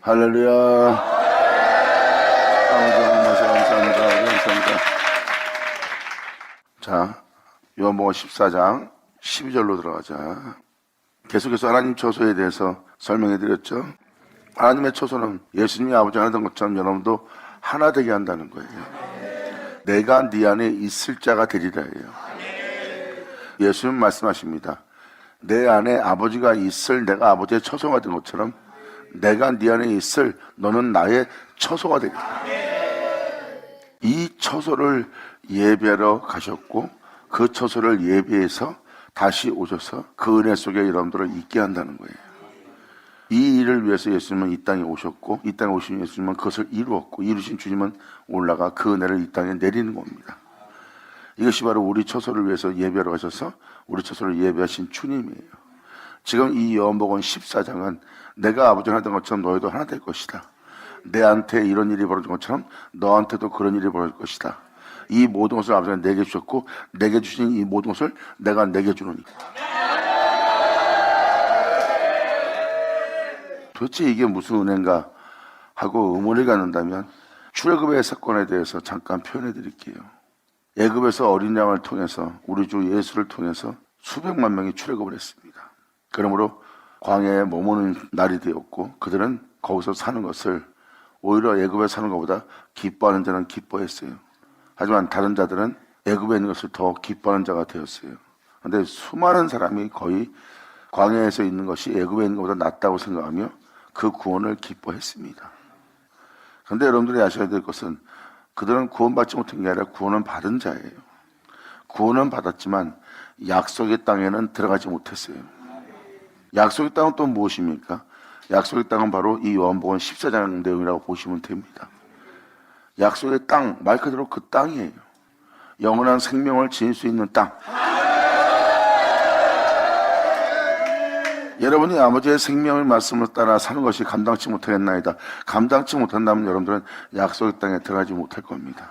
할렐루야. 아버지 감사합니다. 감사합니다. 자, 요한복음 14장 12절로 들어가자. 계속해서 하나님 처소에 대해서 설명해 드렸죠. 하나님의 처소는 예수님이 아버지가 하던 것처럼 여러분도 하나 되게 한다는 거예요. 내가 네 안에 있을 자가 되리라예요. 예수님 말씀하십니다. 내 안에 아버지가 있을 내가 아버지의 처소가 된 것처럼 내가 네 안에 있을 너는 나의 처소가 되리라. 이 처소를 예배하러 가셨고 그 처소를 예배해서 다시 오셔서 그 은혜 속에 여러분들을 있게 한다는 거예요. 이 일을 위해서 예수님은 이 땅에 오셨고 이 땅에 오신 예수님은 그것을 이루었고 이루신 주님은 올라가 그 은혜를 이 땅에 내리는 겁니다. 이것이 바로 우리 처소를 위해서 예배하러 가셔서 우리 처소를 예배하신 주님이에요. 지금 이 요한복음 14장은 내가 아버지가 하던 것처럼 너희도 하나 될 것이다. 내한테 이런 일이 벌어진 것처럼 너한테도 그런 일이 벌어질 것이다. 이 모든 것을 아버지가 내게 주셨고 내게 주신 이 모든 것을 내가 내게 주노니. 도대체 이게 무슨 은혜인가 하고 의문을 갖는다면 출애굽의 사건에 대해서 잠깐 표현해 드릴게요. 애굽에서 어린 양을 통해서 우리 주 예수를 통해서 수백만 명이 출애굽을 했습니다. 그러므로 광야에 머무는 날이 되었고 그들은 거기서 사는 것을 오히려 애굽에 사는 것보다 기뻐하는 자는 기뻐했어요. 하지만 다른 자들은 애굽에 있는 것을 더 기뻐하는 자가 되었어요. 그런데 수많은 사람이 거의 광야에서 있는 것이 애굽에 있는 것보다 낫다고 생각하며 그 구원을 기뻐했습니다. 그런데 여러분들이 아셔야 될 것은 그들은 구원받지 못한 게 아니라 구원은 받은 자예요. 구원은 받았지만 약속의 땅에는 들어가지 못했어요. 약속의 땅은 또 무엇입니까? 약속의 땅은 바로 이 요한복음 14장 내용이라고 보시면 됩니다. 약속의 땅, 말 그대로 그 땅이에요. 영원한 생명을 지닐 수 있는 땅. 여러분이 아버지의 생명의 말씀을 따라 사는 것이 감당치 못하겠나이다. 감당치 못한다면 여러분들은 약속의 땅에 들어가지 못할 겁니다.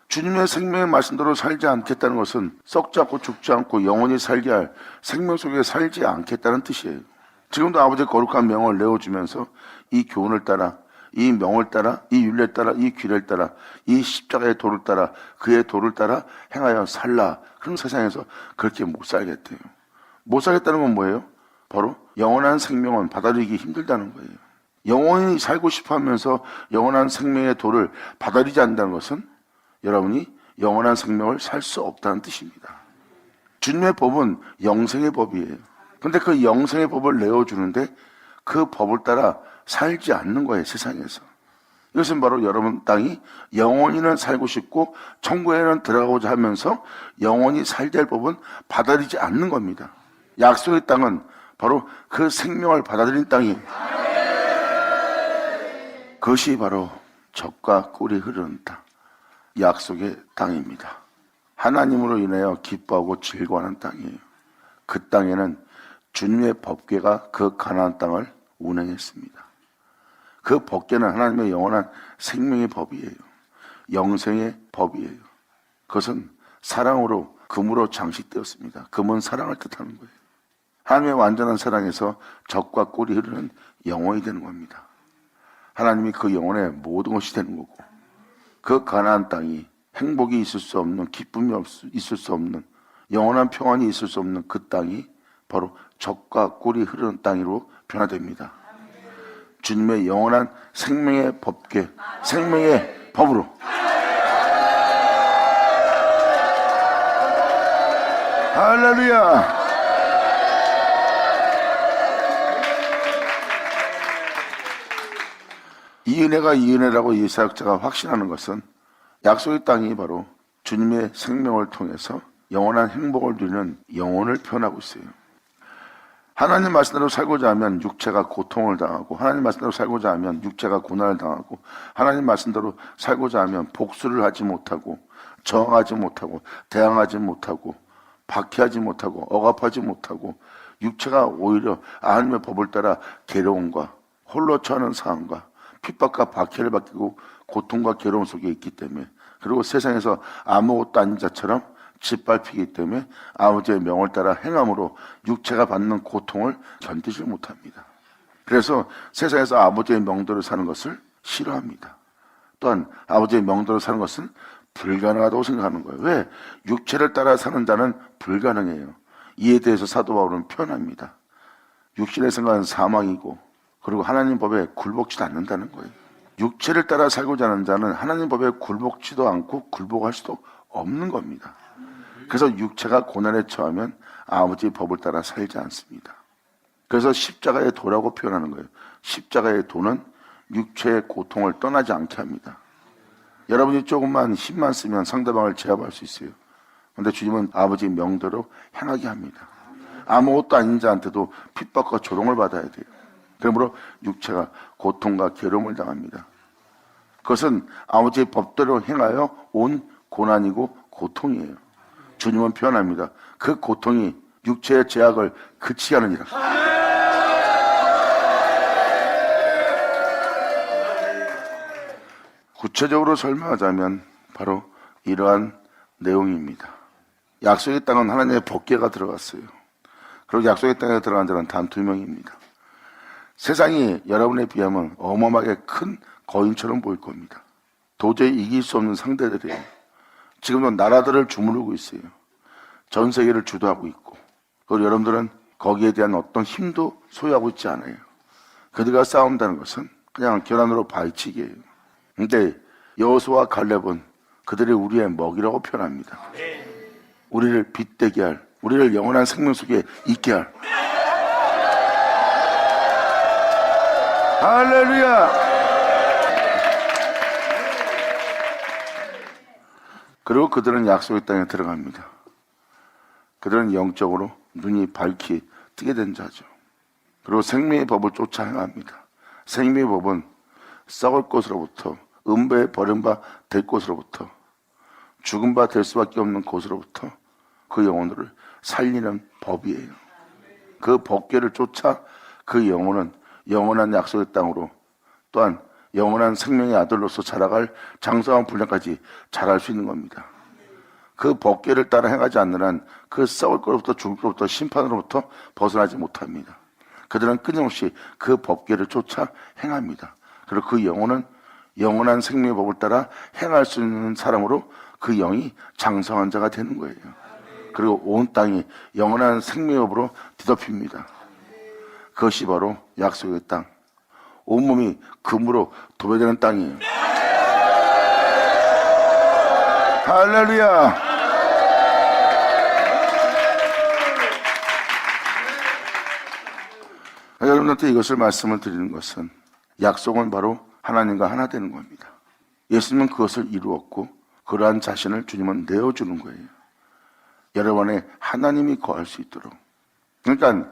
주님의 생명의 말씀대로 살지 않겠다는 것은 썩지 않고 죽지 않고 영원히 살게 할 생명 속에 살지 않겠다는 뜻이에요. 지금도 아버지의 거룩한 명을 내어주면서 이 교훈을 따라 이 명을 따라 이 율례를 따라 이 규례를 따라 이 십자가의 도를 따라 그의 도를 따라 행하여 살라. 그런 세상에서 그렇게 못 살겠대요. 못 살겠다는 건 뭐예요? 바로 영원한 생명은 받아들이기 힘들다는 거예요. 영원히 살고 싶어 하면서 영원한 생명의 도를 받아들이지 않는다는 것은 여러분이 영원한 생명을 살 수 없다는 뜻입니다. 주님의 법은 영생의 법이에요. 그런데 그 영생의 법을 내어주는데 그 법을 따라 살지 않는 거예요, 세상에서. 이것은 바로 여러분 땅이 영원히는 살고 싶고 천국에는 들어가고자 하면서 영원히 살게 할 법은 받아들이지 않는 겁니다. 약속의 땅은 바로 그 생명을 받아들인 땅이에요. 그것이 바로 젖과 꿀이 흐르는 땅, 약속의 땅입니다. 하나님으로 인하여 기뻐하고 즐거워하는 땅이에요. 그 땅에는 주님의 법궤가 그 가나안 땅을 운행했습니다. 그 법궤는 하나님의 영원한 생명의 법이에요. 영생의 법이에요. 그것은 사랑으로 금으로 장식되었습니다. 금은 사랑을 뜻하는 거예요. 하나님의 완전한 사랑에서 젖과 꿀이 흐르는 영혼이 되는 겁니다. 하나님이 그 영혼의 모든 것이 되는 거고 그 가나안 땅이 행복이 있을 수 없는, 기쁨이 있을 수 없는, 영원한 평안이 있을 수 없는 그 땅이 바로 젖과 꿀이 흐르는 땅으로 변화됩니다. 주님의 영원한 생명의 법궤, 생명의 법으로 할렐루야. 이 은혜가 이 은혜라고 이사역자가 확신하는 것은 약속의 땅이 바로 주님의 생명을 통해서 영원한 행복을 누리는 영혼을 표현하고 있어요. 하나님 말씀대로 살고자 하면 육체가 고통을 당하고 하나님 말씀대로 살고자 하면 육체가 고난을 당하고 하나님 말씀대로 살고자 하면 복수를 하지 못하고 저항하지 못하고 대항하지 못하고 박해하지 못하고 억압하지 못하고 육체가 오히려 하나님의 법을 따라 괴로움과 홀로 처하는 상황과 핍박과 박해를 받고 고통과 괴로움 속에 있기 때문에 그리고 세상에서 아무것도 아닌 자처럼 짓밟히기 때문에 아버지의 명을 따라 행함으로 육체가 받는 고통을 견디지 못합니다. 그래서 세상에서 아버지의 명대로 사는 것을 싫어합니다. 또한 아버지의 명대로 사는 것은 불가능하다고 생각하는 거예요. 왜? 육체를 따라 사는 자는 불가능해요. 이에 대해서 사도 바울은 표현합니다. 육신의 생각은 사망이고 그리고 하나님 법에 굴복지도 않는다는 거예요. 육체를 따라 살고자 하는 자는 하나님 법에 굴복지도 않고 굴복할 수도 없는 겁니다. 그래서 육체가 고난에 처하면 아버지의 법을 따라 살지 않습니다. 그래서 십자가의 도라고 표현하는 거예요. 십자가의 도는 육체의 고통을 떠나지 않게 합니다. 여러분이 조금만 힘만 쓰면 상대방을 제압할 수 있어요. 그런데 주님은 아버지의 명대로 행하게 합니다. 아무것도 아닌 자한테도 핍박과 조롱을 받아야 돼요. 그러므로 육체가 고통과 괴로움을 당합니다. 그것은 아버지의 법대로 행하여 온 고난이고 고통이에요. 주님은 표현합니다. 그 고통이 육체의 제약을 그치게 하느니라. 구체적으로 설명하자면 바로 이러한 내용입니다. 약속의 땅은 하나님의 법궤가 들어갔어요. 그리고 약속의 땅에 들어간 자는 단 2명입니다. 세상이 여러분에 비하면 어마어마하게 큰 거인처럼 보일 겁니다. 도저히 이길 수 없는 상대들이에요. 지금도 나라들을 주무르고 있어요. 전 세계를 주도하고 있고, 그리고 여러분들은 거기에 대한 어떤 힘도 소유하고 있지 않아요. 그들과 싸운다는 것은 그냥 계란으로 바위치기예요. 근데 여호수아와 갈렙은 그들의 우리의 먹이라고 표현합니다. 우리를 빛되게 할, 우리를 영원한 생명 속에 있게 할. 할렐루야! 그리고 그들은 약속의 땅에 들어갑니다. 그들은 영적으로 눈이 밝히 뜨게 된 자죠. 그리고 생명의 법을 쫓아 행합니다. 생명의 법은 썩을 곳으로부터, 음부에 버린 바 될 곳으로부터, 죽은 바 될 수밖에 없는 곳으로부터 그 영혼을 살리는 법이에요. 그 법궤를 쫓아 그 영혼은 영원한 약속의 땅으로, 또한 영원한 생명의 아들로서 자라갈 장성한 분량까지 자랄 수 있는 겁니다. 그 법궤를 따라 행하지 않는 한 그 썩을 것부터 죽을 것부터 심판으로부터 벗어나지 못합니다. 그들은 끊임없이 그 법궤를 쫓아 행합니다. 그리고 그 영혼은 영원한 생명의 법을 따라 행할 수 있는 사람으로 그 영이 장성한 자가 되는 거예요. 그리고 온 땅이 영원한 생명의 법으로 뒤덮입니다. 그것이 바로 약속의 땅. 온몸이 금으로 도배되는 땅이에요. 할렐루야! 여러분한테 이것을 말씀을 드리는 것은 약속은 바로 하나님과 하나 되는 겁니다. 예수님은 그것을 이루었고 그러한 자신을 주님은 내어주는 거예요. 여러분의 하나님이 거할 수 있도록. 그러니까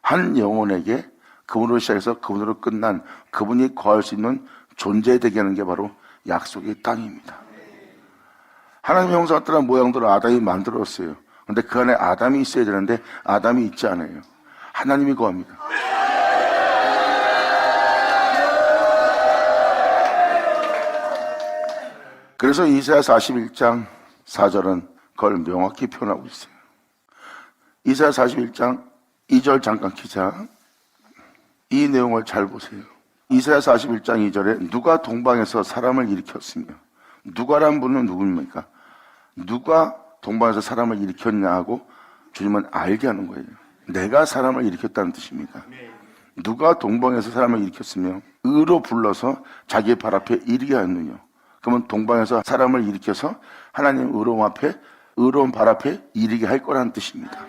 한 영혼에게 그분으로 시작해서 그분으로 끝난 그분이 거할 수 있는 존재 되게 하는 게 바로 약속의 땅입니다. 하나님의 형상을 따른 모양대로 아담이 만들었어요. 그런데 그 안에 아담이 있어야 되는데 아담이 있지 않아요. 하나님이 거합니다. 그래서 이사야 41장 4절은 그걸 명확히 표현하고 있어요. 이사야 41장 2절 잠깐 키자. 이 내용을 잘 보세요. 이사야 41장 2절에 누가 동방에서 사람을 일으켰으며, 누가란 분은 누구입니까? 누가 동방에서 사람을 일으켰냐 하고 주님은 알게 하는 거예요. 내가 사람을 일으켰다는 뜻입니다. 누가 동방에서 사람을 일으켰으며 의로 불러서 자기의 발 앞에 이르게 하였느냐. 그러면 동방에서 사람을 일으켜서 하나님 의로운 발 앞에 이르게 할 거라는 뜻입니다.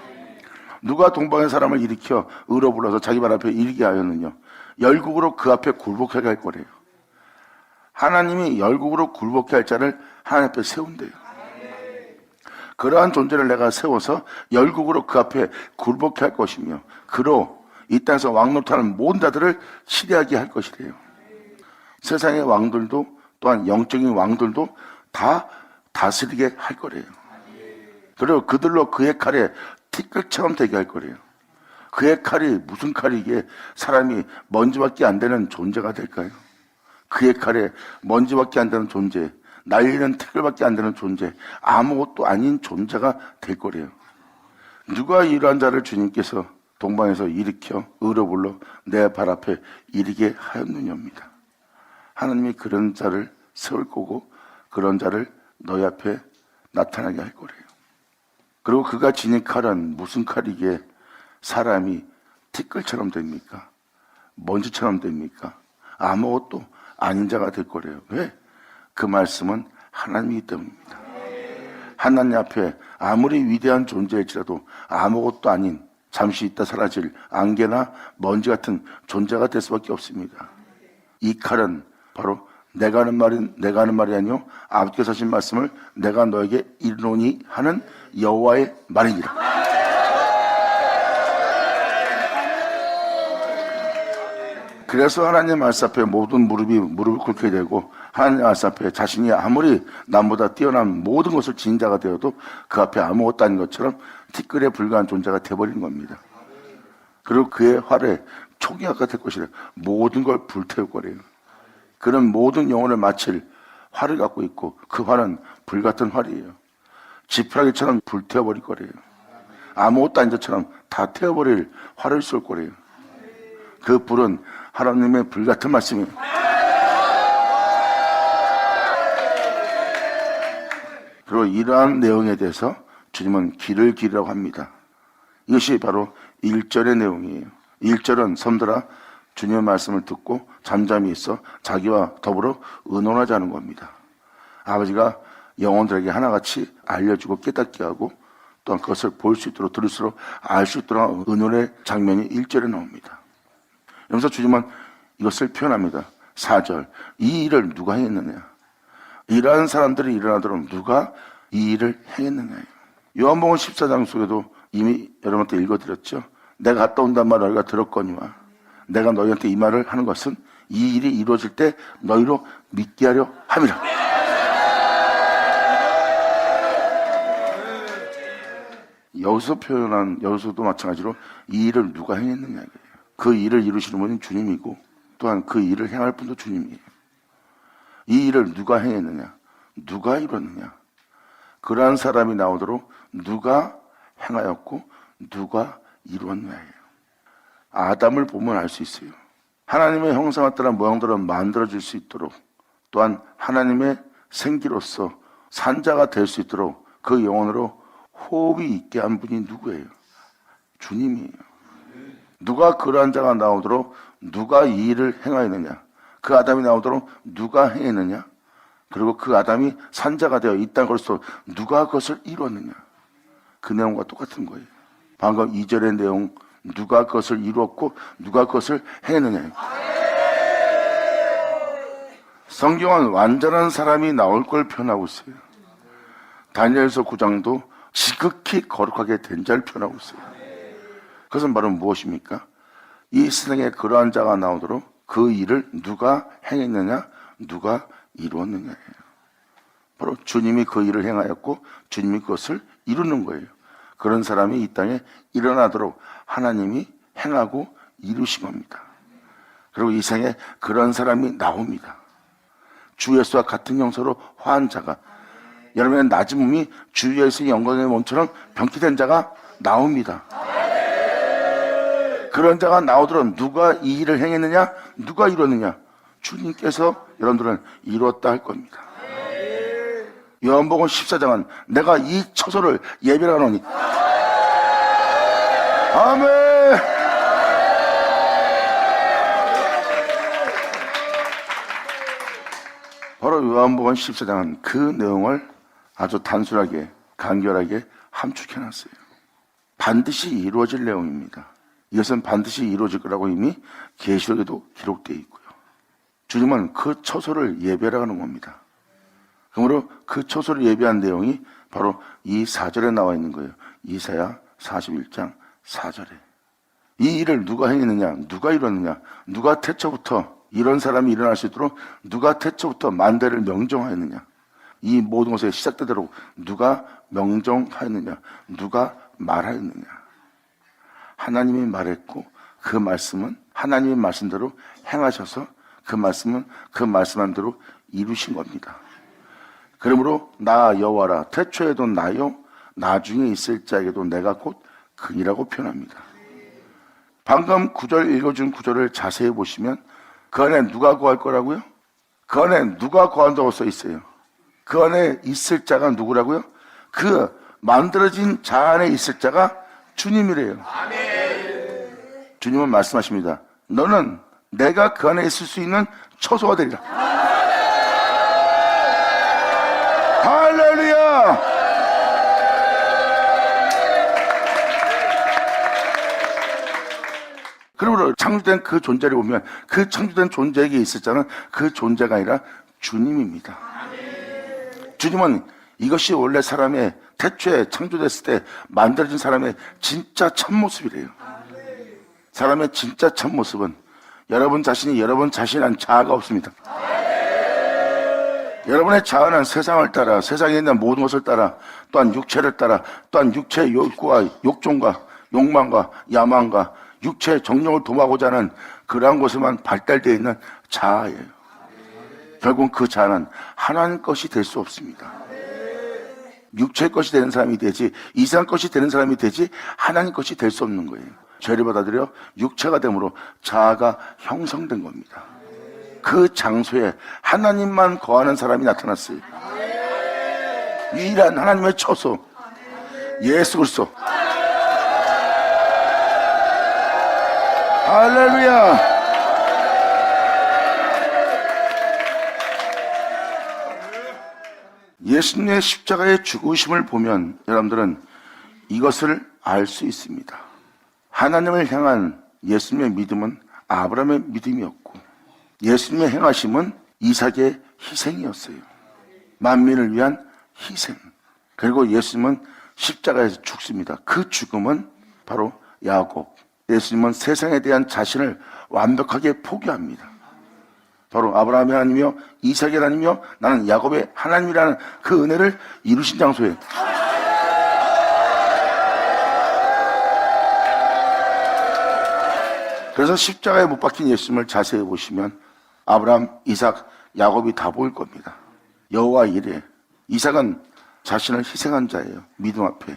누가 동방의 사람을 일으켜 의로 불러서 자기 발 앞에 이르게 하였느냐. 열국으로 그 앞에 굴복하게 할 거래요. 하나님이 열국으로 굴복해 할 자를 하나님 앞에 세운대요. 그러한 존재를 내가 세워서 열국으로 그 앞에 굴복해 할 것이며 그로 이 땅에서 왕노릇하는 모든 자들을 시대하게 할 것이래요. 세상의 왕들도 또한 영적인 왕들도 다 다스리게 할 거래요. 그리고 그들로 그의 칼에 티끌처럼 되게 할 거래요. 그의 칼이 무슨 칼이기에 사람이 먼지밖에 안 되는 존재가 될까요? 그의 칼에 먼지밖에 안 되는 존재, 날리는 티끌밖에 안 되는 존재, 아무것도 아닌 존재가 될 거래요. 누가 이러한 자를 주님께서 동방에서 일으켜 의로 불러 내 발 앞에 이르게 하였느냐입니다. 하나님이 그런 자를 세울 거고 그런 자를 너희 앞에 나타나게 할 거래요. 그리고 그가 지닌 칼은 무슨 칼이기에 사람이 티끌처럼 됩니까? 먼지처럼 됩니까? 아무것도 아닌 자가 될 거래요. 왜? 그 말씀은 하나님이기 때문입니다. 하나님 앞에 아무리 위대한 존재일지라도 아무것도 아닌 잠시 있다 사라질 안개나 먼지 같은 존재가 될 수밖에 없습니다. 이 칼은 바로 내가 하는 말이 아니요 아버지께서 하신 말씀을 내가 너에게 이르노니 하는 여호와의 말이니라. 그래서 하나님 말씀 앞에 모든 무릎을 꿇게 되고 하나님 말씀 앞에 자신이 아무리 남보다 뛰어난 모든 것을 지닌 자가 되어도 그 앞에 아무것도 아닌 것처럼 티끌에 불과한 존재가 되어버린 겁니다. 그리고 그의 활에 초기화가 될 것이래. 모든 걸 불태울 거래요. 그런 모든 영혼을 마칠 활을 갖고 있고 그 활은 불같은 활이에요. 지푸라기처럼 불태워버릴 거래요. 아무것도 아닌 것처럼 다 태워버릴 활을 쏠 거래요. 그 불은 하나님의 불같은 말씀이에요. 그리고 이러한 내용에 대해서 주님은 길을 기르라고 합니다. 이것이 바로 1절의 내용이에요. 1절은 섬들아 주님의 말씀을 듣고 잠잠히 있어 자기와 더불어 의논하자는 겁니다. 아버지가 영혼들에게 하나같이 알려주고 깨닫게 하고 또한 그것을 볼 수 있도록 들을수록 알 수 있도록 의논의 장면이 1절에 나옵니다. 여기서 주님은 이것을 표현합니다. 4절 이 일을 누가 행했느냐. 이러한 사람들이 일어나도록 누가 이 일을 행했느냐예요. 요한복음 14장 속에도 이미 여러분한테 읽어드렸죠. 내가 갔다 온단 말을 너희가 들었거니와 내가 너희한테 이 말을 하는 것은 이 일이 이루어질 때 너희로 믿게 하려 함이라. 여기서도 마찬가지로 이 일을 누가 행했느냐. 그 일을 이루시는 분은 주님이고 또한 그 일을 행할 분도 주님이에요. 이 일을 누가 행했느냐, 누가 이뤘느냐. 그러한 사람이 나오도록 누가 행하였고 누가 이루었느냐예요. 아담을 보면 알 수 있어요. 하나님의 형상에 따라 모양대로 만들어질 수 있도록 또한 하나님의 생기로서 산자가 될 수 있도록 그 영혼으로 호흡이 있게 한 분이 누구예요? 주님이에요. 누가 그러한 자가 나오도록 누가 이 일을 행하였느냐. 그 아담이 나오도록 누가 행했느냐. 그리고 그 아담이 산자가 되어 이 땅 걸어서 누가 그것을 이루었느냐. 그 내용과 똑같은 거예요. 방금 2절의 내용 누가 그것을 이루었고 누가 그것을 행했느냐. 성경은 완전한 사람이 나올 걸 표현하고 있어요. 다니엘서 9장도 지극히 거룩하게 된 자를 표현하고 있어요. 그것은 바로 무엇입니까? 이 세상에 그러한 자가 나오도록 그 일을 누가 행했느냐, 누가 이루었느냐예요. 바로 주님이 그 일을 행하였고 주님이 그것을 이루는 거예요. 그런 사람이 이 땅에 일어나도록 하나님이 행하고 이루신 겁니다. 그리고 이 생에 그런 사람이 나옵니다. 주 예수와 같은 형태로 화한 자가, 여러분의 낮은 몸이 주 예수의 영광의 몸처럼 병기된 자가 나옵니다. 그런 자가 나오도록 누가 이 일을 행했느냐, 누가 이뤘느냐. 주님께서 여러분들은 이뤘다 할 겁니다. 요한복음 14장은 내가 이 처소를 예비하노니 아멘. 바로 요한복음 14장은 그 내용을 아주 단순하게 간결하게 함축해놨어요. 반드시 이루어질 내용입니다. 이것은 반드시 이루어질 거라고 이미 계시록에도 기록되어 있고요. 주님은 그 처소를 예배하는 겁니다. 그러므로 그 처소를 예배한 내용이 바로 이 4절에 나와 있는 거예요. 이사야 41장 4절에. 이 일을 누가 행했느냐, 누가 이뤘느냐, 누가 태초부터 이런 사람이 일어날 수 있도록 누가 태초부터 만대를 명정하였느냐. 이 모든 것에 시작되도록 누가 명정하였느냐, 누가 말하였느냐. 하나님이 말했고 그 말씀은 하나님의 말씀대로 행하셔서 그 말씀은 그 말씀한 대로 이루신 겁니다. 그러므로 나 여호와라 태초에도 나요 나중에 있을 자에게도 내가 곧 그니라고 표현합니다. 방금 구절 읽어준 구절을 자세히 보시면 그 안에 누가 거할 거라고요? 그 안에 누가 거한다고 써 있어요? 그 안에 있을 자가 누구라고요? 그 만들어진 자 안에 있을 자가 주님이래요. 주님은 말씀하십니다. 너는 내가 그 안에 있을 수 있는 처소가 되리라. 할렐루야! 그러므로 창조된 그 존재를 보면 그 창조된 존재에게 있을 자는 그 존재가 아니라 주님입니다. 주님은 이것이 원래 사람의 태초에 창조됐을 때 만들어진 사람의 진짜 참모습이래요. 사람의 진짜 참모습은 여러분 자신이 여러분 자신한 자아가 없습니다. 여러분의 자아는 세상을 따라, 세상에 있는 모든 것을 따라, 또한 육체를 따라, 또한 육체의 욕구와 욕종과 욕망과 야망과 육체의 정령을 도모하고자 하는 그러한 것에만 발달되어 있는 자아예요. 결국 그 자아는 하나님 것이 될 수 없습니다. 육체의 것이 되는 사람이 되지, 이상 것이 되는 사람이 되지 하나님 것이 될 수 없는 거예요. 죄를 받아들여 육체가 되므로 자아가 형성된 겁니다. 그 장소에 하나님만 거하는 사람이 나타났어요. 유일한 하나님의 처소 예수 그리스도. 할렐루야. 예수님의 십자가의 죽으심을 보면 여러분들은 이것을 알 수 있습니다. 하나님을 향한 예수님의 믿음은 아브라함의 믿음이었고 예수님의 행하심은 이삭의 희생이었어요. 만민을 위한 희생. 그리고 예수님은 십자가에서 죽습니다. 그 죽음은 바로 야곱. 예수님은 세상에 대한 자신을 완벽하게 포기합니다. 바로 아브라함의 하나님이며 이삭의 하나님이며 나는 야곱의 하나님이라는 그 은혜를 이루신 장소에 그래서 십자가에 못 박힌 예수님을 자세히 보시면 아브라함, 이삭, 야곱이 다 보일 겁니다. 여호와 이레. 이삭은 자신을 희생한 자예요. 믿음 앞에.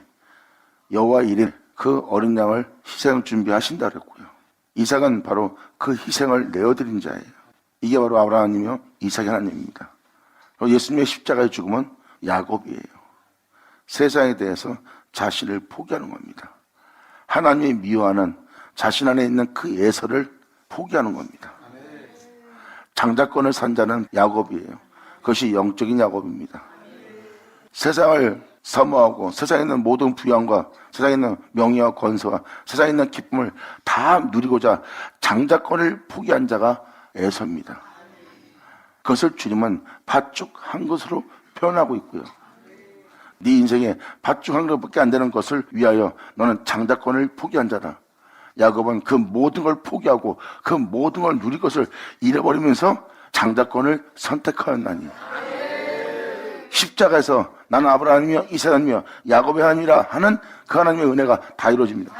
여호와 이레. 그 어린 양을 희생 준비하신다 그랬고요. 이삭은 바로 그 희생을 내어드린 자예요. 이게 바로 아브라함이며 이삭의 하나님입니다. 예수님의 십자가의 죽음은 야곱이에요. 세상에 대해서 자신을 포기하는 겁니다. 하나님이 미워하는 자신 안에 있는 그 예서를 포기하는 겁니다. 장자권을 산 자는 야곱이에요. 그것이 영적인 야곱입니다. 세상을 사모하고 세상에 있는 모든 부양과 세상에 있는 명예와 권세와 세상에 있는 기쁨을 다 누리고자 장자권을 포기한 자가 에서입니다. 그것을 주님은 팥죽 한 것으로 표현하고 있고요. 네 인생에 팥죽 한 것밖에 안 되는 것을 위하여 너는 장자권을 포기한 자다. 야곱은 그 모든 걸 포기하고 그 모든 걸 누릴 것을 잃어버리면서 장자권을 선택하였나니 십자가에서 나는 아브라함이며 이삭 하나님이며 야곱의 하나님이라 하는 그 하나님의 은혜가 다 이루어집니다.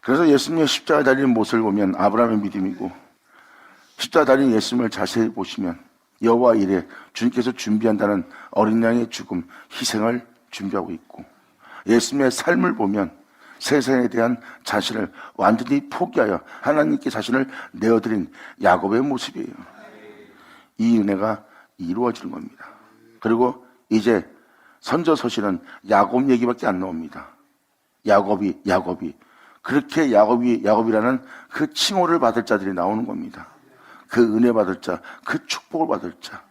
그래서 예수님의 십자가에 달리는 모습을 보면 아브라함의 믿음이고 십자가에 달리는 예수님을 자세히 보시면 여호와 이레 주님께서 준비한다는 어린 양의 죽음, 희생을 준비하고 있고 예수님의 삶을 보면 세상에 대한 자신을 완전히 포기하여 하나님께 자신을 내어드린 야곱의 모습이에요. 이 은혜가 이루어지는 겁니다. 그리고 이제 선저서시는 야곱 얘기밖에 안 나옵니다. 야곱이 그렇게 야곱이라는 그 칭호를 받을 자들이 나오는 겁니다. 그 은혜 받을 자, 그 축복을 받을 자.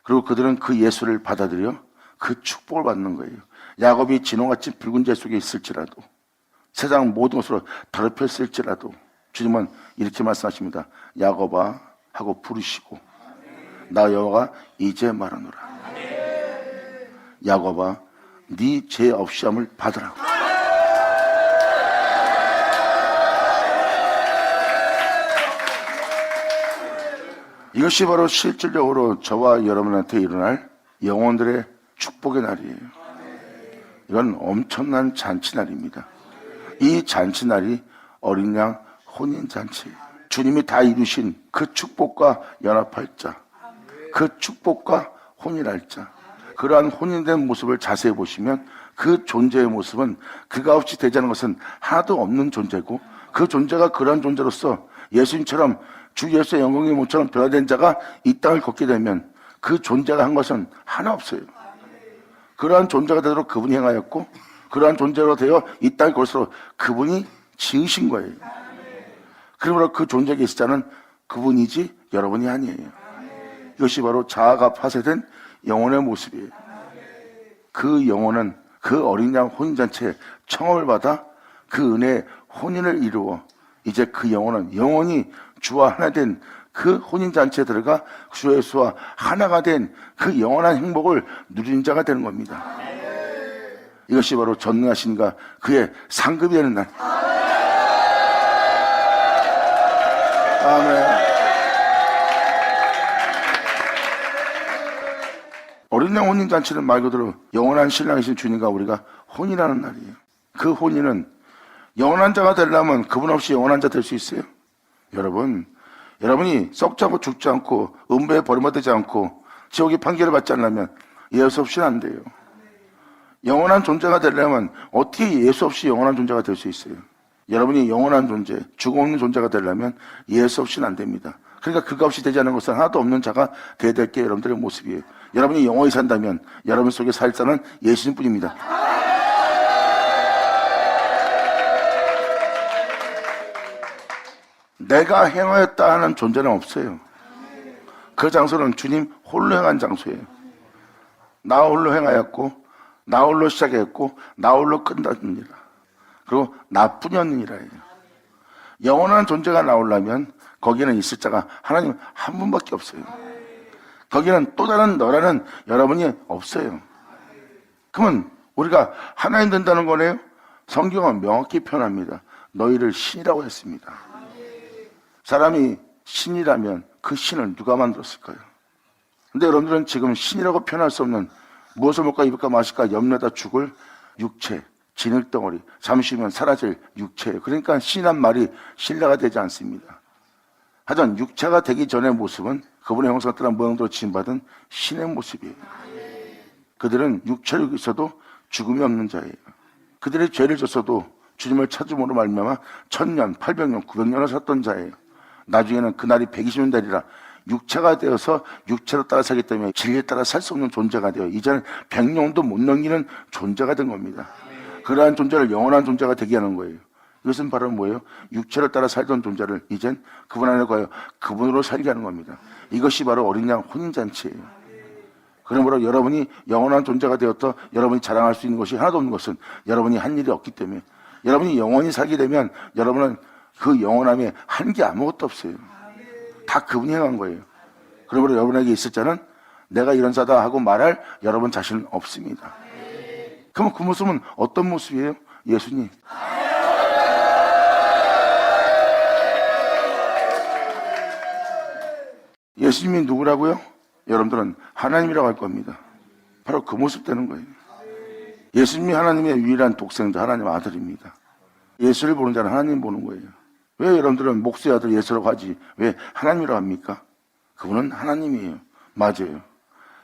그리고 그들은 그 예수를 받아들여 그 축복을 받는 거예요. 야곱이 진홍같이 붉은 재 속에 있을지라도 세상 모든 것으로 더럽혔을지라도 주님은 이렇게 말씀하십니다. 야곱아 하고 부르시고 나 여호와가 이제 말하노라. 야곱아 네 죄 없이함을 받으라. 이것이 바로 실질적으로 저와 여러분한테 일어날 영혼들의 축복의 날이에요. 이건 엄청난 잔치날입니다. 이 잔치날이 어린 양 혼인잔치예요. 주님이 다 이루신 그 축복과 연합할 자, 그 축복과 혼인할 자, 그러한 혼인된 모습을 자세히 보시면 그 존재의 모습은 그가 없이 되지 않은 것은 하나도 없는 존재고, 그 존재가 그러한 존재로서 예수님처럼 주 예수의 영광의 몸처럼 변화된 자가 이 땅을 걷게 되면 그 존재가 한 것은 하나 없어요. 그러한 존재가 되도록 그분이 행하였고, 그러한 존재로 되어 이 땅을 걸수록 그분이 지으신 거예요. 그러므로 그 존재가 있을 자는 그분이지 여러분이 아니에요. 이것이 바로 자아가 파쇄된 영혼의 모습이에요. 그 영혼은 그 어린 양 혼인잔치에 청함을 받아 그 은혜의 혼인을 이루어 이제 그 영혼은 영원히 주와 하나 된 그 혼인잔치에 들어가 주 예수와 하나가 된 그 영원한 행복을 누리는 자가 되는 겁니다. 이것이 바로 전능하신가 그의 상급이 되는 날. 아멘. 어린 양 혼인잔치는 말 그대로 영원한 신랑이신 주님과 우리가 혼인하는 날이에요. 그 혼인은 영원한 자가 되려면 그분 없이 영원한 자 될 수 있어요? 여러분이 썩지 않고 죽지 않고 음부에 버림받지 않고 지옥의 판결을 받지 않으면 예수 없이는 안 돼요. 영원한 존재가 되려면 어떻게 예수 없이 영원한 존재가 될 수 있어요? 여러분이 영원한 존재, 죽음 없는 존재가 되려면 예수 없이는 안 됩니다. 그러니까 그가 없이 되지 않은 것은 하나도 없는 자가 되어야 될 게 여러분들의 모습이에요. 여러분이 영원히 산다면 여러분 속에 살 자는 예수님뿐입니다. 내가 행하였다 하는 존재는 없어요. 그 장소는 주님 홀로 행한 장소예요. 나 홀로 행하였고, 나 홀로 시작했고, 나 홀로 끝납니다. 그리고 나뿐이 없는 일이에요. 영원한 존재가 나오려면 거기는 있을 자가 하나님 한 분밖에 없어요. 거기는 또 다른 너라는 여러분이 없어요. 그러면 우리가 하나님 된다는 거네요. 성경은 명확히 표현합니다. 너희를 신이라고 했습니다. 사람이 신이라면 그 신을 누가 만들었을까요? 근데 여러분들은 지금 신이라고 표현할 수 없는 무엇을 먹을까 입을까 마실까 염려다 죽을 육체, 진흙덩어리, 잠시면 사라질 육체예요. 그러니까 신이란 말이 신뢰가 되지 않습니다. 하여튼 육체가 되기 전의 모습은 그분의 형상을 따라 모양대로 지음받은 신의 모습이에요. 그들은 육체로 있어도 죽음이 없는 자예요. 그들이 죄를 졌어도 주님을 찾음으로 말미암아 1000년, 800년, 900년을 살던 자예요. 나중에는 그날이 120년 되리라. 육체가 되어서 육체로 따라 살기 때문에 진리에 따라 살 수 없는 존재가 되어 이제는 100년도 못 넘기는 존재가 된 겁니다. 그러한 존재를 영원한 존재가 되게 하는 거예요. 이것은 바로 뭐예요? 육체를 따라 살던 존재를 이젠 그분 안에 거하여 그분으로 살게 하는 겁니다. 이것이 바로 어린 양 혼인잔치예요. 그러므로 여러분이 영원한 존재가 되었다 여러분이 자랑할 수 있는 것이 하나도 없는 것은 여러분이 한 일이 없기 때문에, 여러분이 영원히 살게 되면 여러분은 그 영원함에 한 게 아무것도 없어요. 다 그분이 행한 거예요. 그러므로 여러분에게 있을 자는 내가 이런 자다 하고 말할 여러분 자신은 없습니다. 그럼 그 모습은 어떤 모습이에요? 예수님. 예수님이 누구라고요? 여러분들은 하나님이라고 할 겁니다. 바로 그 모습 되는 거예요. 예수님이 하나님의 유일한 독생자, 하나님 아들입니다. 예수를 보는 자는 하나님 보는 거예요. 왜 여러분들은 목수의 아들 예수라고 하지 왜 하나님이라고 합니까? 그분은 하나님이에요. 맞아요.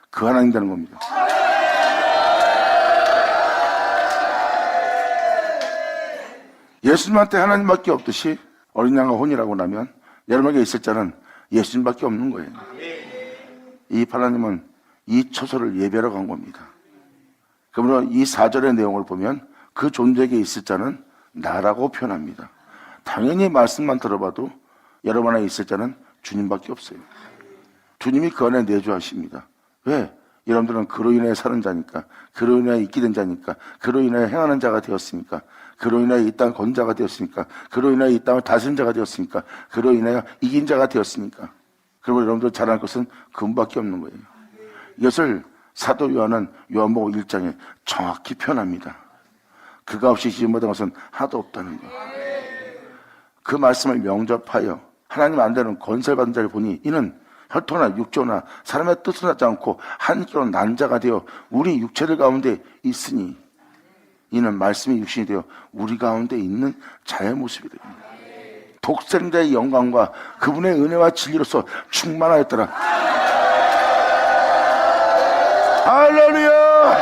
그 하나님 되는 겁니다. 예수님한테 하나님밖에 없듯이 어린 양과 혼이라고 나면 여러분에게 있을 자는 예수님밖에 없는 거예요. 이 하나님은 이 처소를 예배하러 간 겁니다. 그러므로 이 4절의 내용을 보면 그 존재에게 있을 자는 나라고 표현합니다. 당연히 말씀만 들어봐도 여러분 안에 있을 자는 주님밖에 없어요. 주님이 그 안에 내주하십니다. 왜? 여러분들은 그로 인해 사는 자니까, 그로 인해 있게 된 자니까, 그로 인해 행하는 자가 되었으니까, 그로 인해 이 땅 건 자가 되었으니까, 그로 인해 이 땅을 다스린 자가 되었으니까, 그로 인해 이긴 자가 되었으니까. 그리고 여러분들 잘할 것은 그분밖에 없는 거예요. 이것을 사도 요한은 요한복음 1장에 정확히 표현합니다. 그가 없이 지음받은 것은 하나도 없다는 것. 그 말씀을 영접하여 하나님 안 되는 건설 받은 자를 보니 이는 혈통이나 육조나 사람의 뜻을 하지 않고 한 기로 난 자가 되어 우리 육체들 가운데 있으니 이는 말씀이 육신이 되어 우리 가운데 있는 자의 모습이 됩니다. 독생자의 영광과 그분의 은혜와 진리로서 충만하였더라. 할렐루야.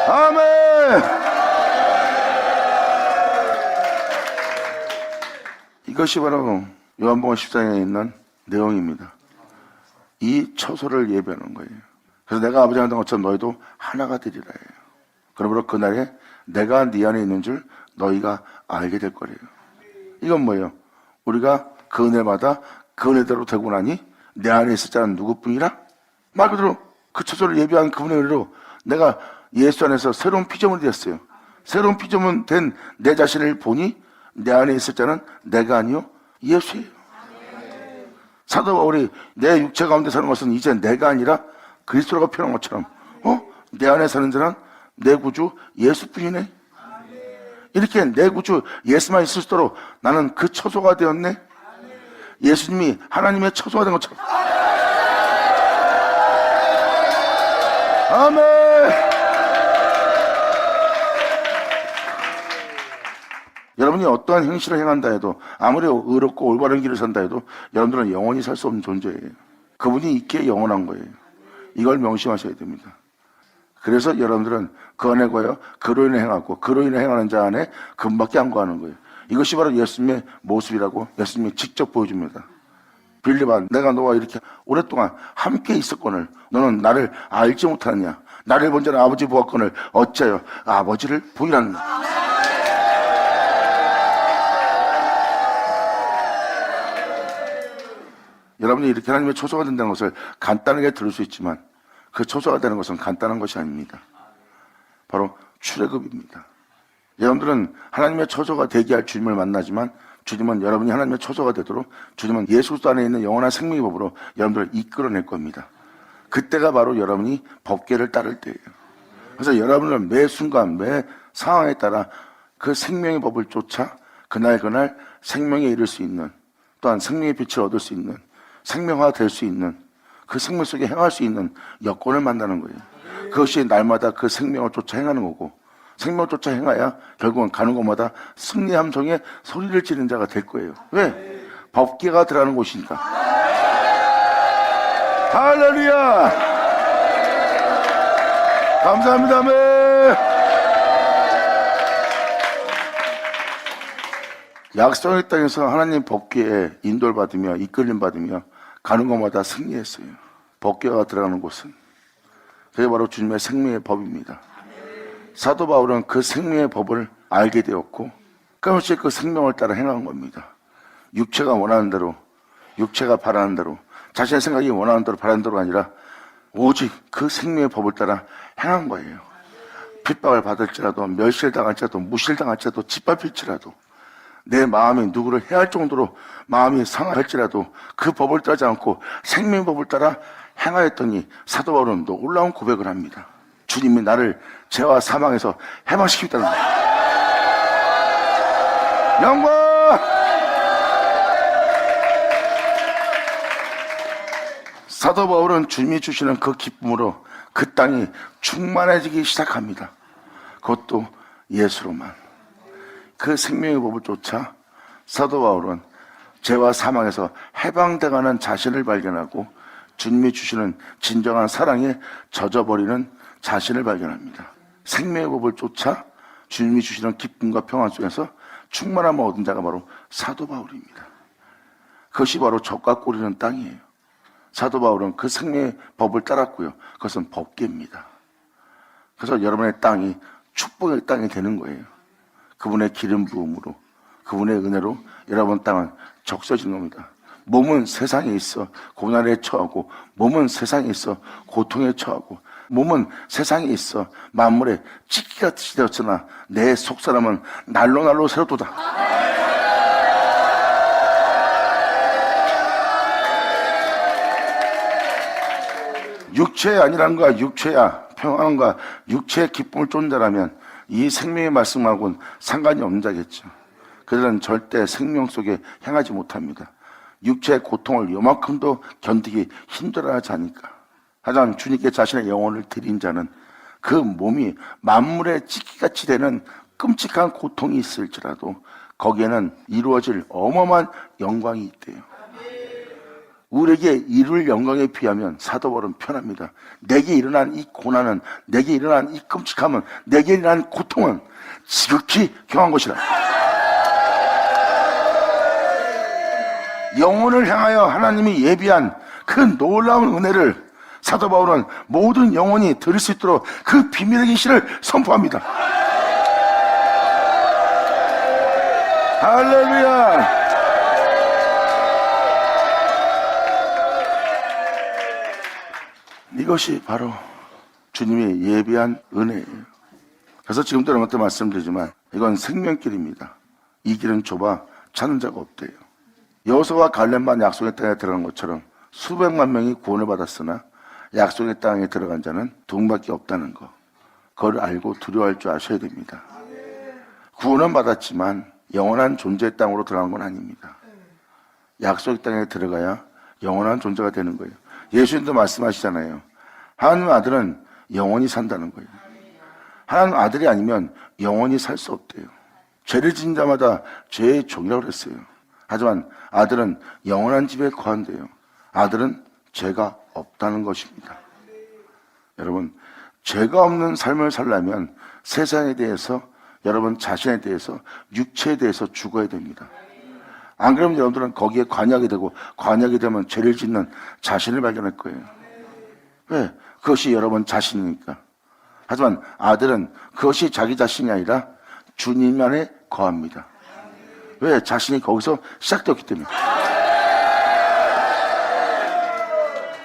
아멘. 이것이 바로 요한복음 14장에 있는 내용입니다. 이 처소를 예배하는 거예요. 그래서 내가 아버지가 한 것처럼 너희도 하나가 되리라 해요. 그러므로 그날에 내가 네 안에 있는 줄 너희가 알게 될 거래요. 이건 뭐예요? 우리가 그 은혜마다 그 은혜대로 되고 나니 내 안에 있을 자는 누구뿐이라? 말 그대로 그 처소를 예배한 그분의 은혜로 내가 예수 안에서 새로운 피조물이 됐어요. 새로운 피조물 된 내 자신을 보니 내 안에 있을 자는 내가 아니요 예수예요. 사도 바울이 내 육체 가운데 사는 것은 이제 내가 아니라 그리스도라고 표현한 것처럼 내 안에 사는 자는 내 구주 예수뿐이네. 이렇게 내 구주 예수만 있을 수 있도록 나는 그 처소가 되었네. 예수님이 하나님의 처소가 된 것처럼. 아멘. 여러분이 어떠한 행실을 행한다 해도, 아무리 의롭고 올바른 길을 산다 해도 여러분들은 영원히 살 수 없는 존재예요. 그분이 있기에 영원한 거예요. 이걸 명심하셔야 됩니다. 그래서 여러분들은 그 안에 거여 그로 인해 행하고 그로 인해 행하는 자 안에 금밖에 안 거하는 거예요. 이것이 바로 예수님의 모습이라고 예수님이 직접 보여줍니다. 빌립아, 내가 너와 이렇게 오랫동안 함께 있었거늘 너는 나를 알지 못하느냐? 나를 본 자는 아버지 보았거늘 어찌하여 아버지를 보이라느냐? 여러분이 이렇게 하나님의 처소가 된다는 것을 간단하게 들을 수 있지만 그 처소가 되는 것은 간단한 것이 아닙니다. 바로 출애굽입니다. 여러분들은 하나님의 처소가 되게 할 주님을 만나지만 주님은 여러분이 하나님의 처소가 되도록 주님은 예수 그리스도 안에 있는 영원한 생명의 법으로 여러분들을 이끌어낼 겁니다. 그때가 바로 여러분이 법궤를 따를 때예요. 그래서 여러분은 매 순간 매 상황에 따라 그 생명의 법을 쫓아 그날 생명에 이를 수 있는, 또한 생명의 빛을 얻을 수 있는, 생명화 될 수 있는, 그 생명 속에 행할 수 있는 여건을 만나는 거예요. 그것이 날마다 그 생명을 쫓아 행하는 거고, 생명을 쫓아 행해야 결국은 가는 곳마다 승리 함성에 소리를 지르는 자가 될 거예요. 왜? 법궤가 들어가는 곳이니까. 할렐루야. 감사합니다. 아멘. 약속의 땅에서 하나님 법궤에 인도를 받으며 이끌림 받으며 가는 곳마다 승리했어요. 법궤가 들어가는 곳은 그게 바로 주님의 생명의 법입니다. 사도 바울은 그 생명의 법을 알게 되었고 끊임없이 그 생명을 따라 행한 겁니다. 육체가 원하는 대로, 육체가 바라는 대로, 자신의 생각이 원하는 대로 바라는 대로가 아니라 오직 그 생명의 법을 따라 행한 거예요. 핍박을 받을지라도, 멸시당할지라도, 무실당할지라도, 짓밟힐지라도, 내 마음이 누구를 해할 정도로 마음이 상할지라도 그 법을 따르지 않고 생명의 법을 따라 행하였더니 사도 바울은 놀라운 고백을 합니다. 주님이 나를 죄와 사망에서 해방시키겠다는 거예요. 영광! 사도 바울은 주님이 주시는 그 기쁨으로 그 땅이 충만해지기 시작합니다. 그것도 예수로만. 그 생명의 법을 쫓아 사도 바울은 죄와 사망에서 해방돼가는 자신을 발견하고 주님이 주시는 진정한 사랑에 젖어버리는 자신을 발견합니다. 생명의 법을 쫓아 주님이 주시는 기쁨과 평안 속에서 충만함을 얻은 자가 바로 사도 바울입니다. 그것이 바로 젖과 꿀이는 땅이에요. 사도 바울은 그 생명의 법을 따랐고요. 그것은 법궤입니다. 그래서 여러분의 땅이 축복의 땅이 되는 거예요. 그분의 기름 부음으로, 그분의 은혜로 여러분 땅은 적셔진 겁니다. 몸은 세상에 있어 고난에 처하고, 몸은 세상에 있어 고통에 처하고, 몸은 세상에 있어 만물에 찢기같이 되었으나 내 속사람은 날로 새롭도다. 육체의 아니란과 육체야 평안과 육체의 기쁨을 쫓는 자라면 이 생명의 말씀하고는 상관이 없는 자겠죠. 그들은 절대 생명 속에 행하지 못합니다. 육체의 고통을 요만큼도 견디기 힘들어하지 않으니까. 하지만 주님께 자신의 영혼을 드린 자는 그 몸이 만물에 찢기같이 되는 끔찍한 고통이 있을지라도 거기에는 이루어질 어마어마한 영광이 있대요. 우리에게 이룰 영광에 비하면 사도 바울은 편합니다. 내게 일어난 이 고난은, 내게 일어난 이 끔찍함은, 내게 일어난 고통은 지극히 경한 것이라. 영혼을 향하여 하나님이 예비한 그 놀라운 은혜를 사도 바울은 모든 영혼이 들을 수 있도록 그 비밀의 계시를 선포합니다. 할렐루야. 이것이 바로 주님이 예비한 은혜예요. 그래서 지금도 여러분한테 말씀드리지만 이건 생명길입니다. 이 길은 좁아 찾는 자가 없대요. 여호수아와 갈렙만 약속의 땅에 들어간 것처럼 수백만 명이 구원을 받았으나 약속의 땅에 들어간 자는 두 명밖에 없다는 거, 그걸 알고 두려워할 줄 아셔야 됩니다. 구원은 받았지만 영원한 존재의 땅으로 들어간 건 아닙니다. 약속의 땅에 들어가야 영원한 존재가 되는 거예요. 예수님도 말씀하시잖아요. 하나님 아들은 영원히 산다는 거예요. 하나님 아들이 아니면 영원히 살 수 없대요. 죄를 지은 자마다 죄의 종이라고 그랬어요. 하지만 아들은 영원한 집에 거한대요. 아들은 죄가 없다는 것입니다. 여러분, 죄가 없는 삶을 살려면 세상에 대해서, 여러분 자신에 대해서, 육체에 대해서 죽어야 됩니다. 안 그러면 여러분들은 거기에 관여하게 되고, 관여하게 되면 죄를 짓는 자신을 발견할 거예요. 왜? 그것이 여러분 자신이니까. 하지만 아들은 그것이 자기 자신이 아니라 주님 안에 거합니다. 왜? 자신이 거기서 시작되었기 때문에.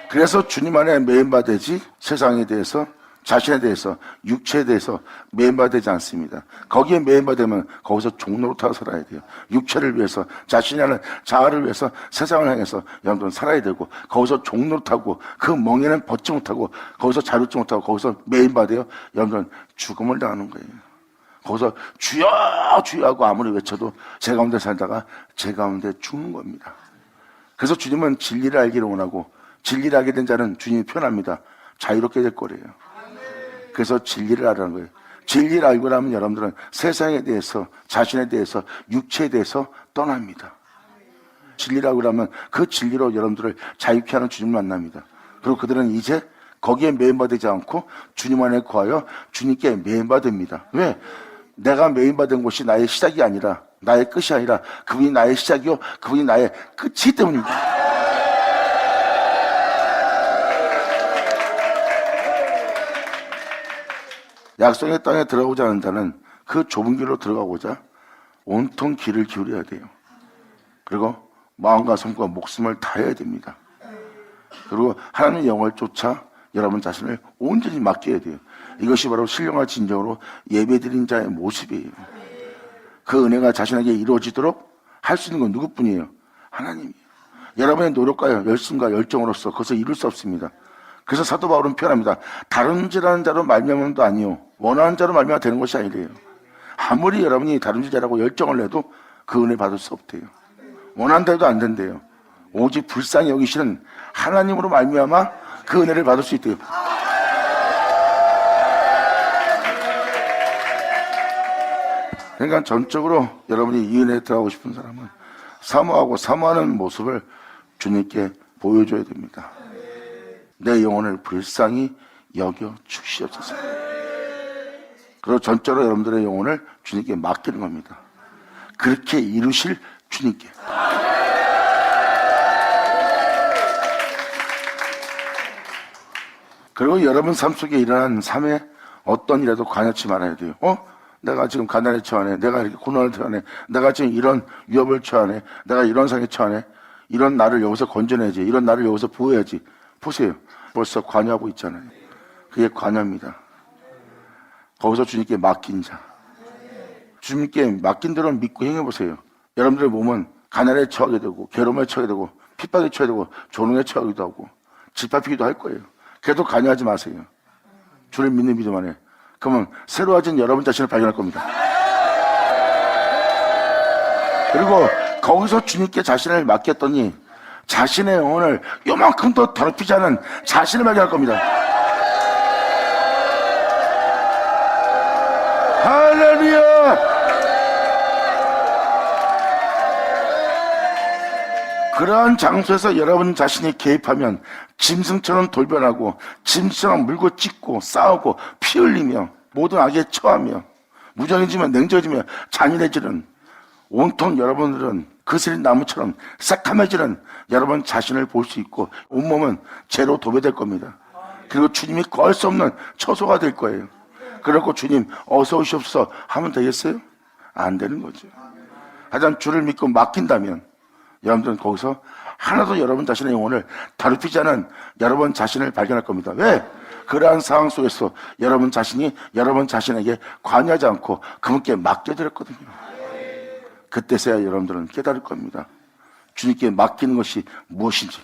그래서 주님 안에 매인받되지 세상에 대해서, 자신에 대해서, 육체에 대해서 매인받되지 않습니다. 거기에 매인받으면 거기서 종노릇하고 살아야 돼요. 육체를 위해서, 자신이 하는 자아를 위해서 세상을 향해서 여러분들은 살아야 되고, 거기서 종노릇하고 그 멍에는 벗지 못하고 거기서 자유롭지 못하고 거기서 매인받아요. 여러분들은 죽음을 당하는 거예요. 거기서 주여 주여 하고 아무리 외쳐도 제 가운데 살다가 제 가운데 죽는 겁니다. 그래서 주님은 진리를 알기를 원하고, 진리를 알게 된 자는 주님이 편합니다. 자유롭게 될 거래요. 그래서 진리를 알라는 거예요. 진리를 알고 나면 여러분들은 세상에 대해서, 자신에 대해서, 육체에 대해서 떠납니다. 진리를 알고 나면 그 진리로 여러분들을 자유케 하는 주님을 만납니다. 그리고 그들은 이제 거기에 매인받지 않고 주님 안에 거하여 주님께 매인받습니다. 왜? 내가 매인받은 곳이 나의 시작이 아니라, 나의 끝이 아니라 그분이 나의 시작이요 그분이 나의 끝이기 때문입니다. 약속의 땅에 들어가고자 하는 자는 그 좁은 길로 들어가고자 온통 귀를 기울여야 돼요. 그리고 마음과 손과 목숨을 다해야 됩니다. 그리고 하나님의 영을 쫓아 여러분 자신을 온전히 맡겨야 돼요. 이것이 바로 신령과 진정으로 예배드린 자의 모습이에요. 그 은혜가 자신에게 이루어지도록 할 수 있는 건 누구뿐이에요? 하나님이에요. 여러분의 노력과 열심과 열정으로서 그것을 이룰 수 없습니다. 그래서 사도 바울은 표현합니다. 다름질하는 자로 말미암음도 아니요 원하는 자로 말미암아 되는 것이 아니래요. 아무리 여러분이 다름질하라고 열정을 내도 그 은혜 받을 수 없대요. 원한다 해도 안 된대요. 오직 불쌍히 여기시는 하나님으로 말미암아 그 은혜를 받을 수 있대요. 그러니까 전적으로 여러분이 이 은혜에 들어가고 싶은 사람은 사모하고 사모하는 모습을 주님께 보여줘야 됩니다. 내 영혼을 불쌍히 여겨 주시옵소서. 그리고 전적으로 여러분들의 영혼을 주님께 맡기는 겁니다. 그렇게 이루실 주님께. 그리고 여러분 삶 속에 일어난 삶에 어떤 일에도 관여치 말아야 돼요. 내가 지금 가난에 처하네. 내가 이렇게 고난을 처하네. 내가 지금 이런 위협을 처하네. 내가 이런 상에 처하네. 이런 나를 여기서 건져내야지. 이런 나를 여기서 보호해야지. 보세요. 벌써 관여하고 있잖아요. 그게 관여입니다. 거기서 주님께 맡긴 자. 주님께 맡긴 대로 믿고 행해보세요. 여러분들의 몸은 가난에 처하게 되고, 괴로움에 처하게 되고, 핍박에 처하게 되고, 조롱에 처하기도 하고, 짓밟히기도 할 거예요. 그래도 관여하지 마세요. 주를 믿는 믿음 안에. 그러면 새로워진 여러분 자신을 발견할 겁니다. 그리고 거기서 주님께 자신을 맡겼더니 자신의 영혼을 요만큼 더 더럽히지 않은 자신을 발견할 겁니다. 할렐루야! 그러한 장소에서 여러분 자신이 개입하면 짐승처럼 돌변하고 짐승처럼 물고 찢고 싸우고 피 흘리며 모든 악에 처하며 무정해지며 냉정해지며 잔인해지는 온통 여러분들은 그슬린 나무처럼 새카매지는 여러분 자신을 볼 수 있고 온몸은 죄로 도배될 겁니다. 그리고 주님이 구할 수 없는 처소가 될 거예요. 그렇고 주님 어서 오시옵소서 하면 되겠어요? 안 되는 거죠. 하지만 주를 믿고 맡긴다면 여러분들은 거기서 하나도 여러분 자신의 영혼을 더럽히지 않은 여러분 자신을 발견할 겁니다. 왜? 그러한 상황 속에서 여러분 자신이 여러분 자신에게 관여하지 않고 그분께 맡겨드렸거든요. 그때서야 여러분들은 깨달을 겁니다. 주님께 맡기는 것이 무엇인지.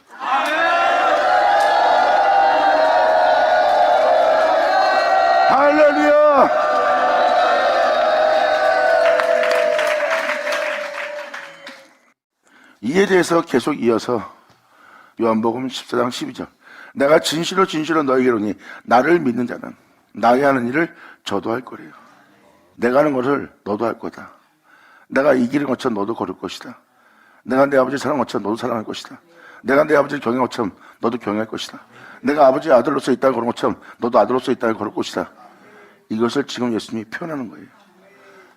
할렐루야! 이에 대해서 계속 이어서 요한복음 14장 12절 내가 진실로 너에게 이르노니 나를 믿는 자는 나의 하는 일을 저도 할 거래요. 내가 하는 것을 너도 할 거다. 내가 이 길을 거쳐 너도 걸을 것이다. 내가 내 아버지를 사랑한 것처럼 너도 사랑할 것이다. 내가 내 아버지를 경외한 것처럼 너도 경외할 것이다. 내가 아버지의 아들로서 있다고 걸은 것처럼 너도 아들로서 있다고 걸을 것이다. 이것을 지금 예수님이 표현하는 거예요.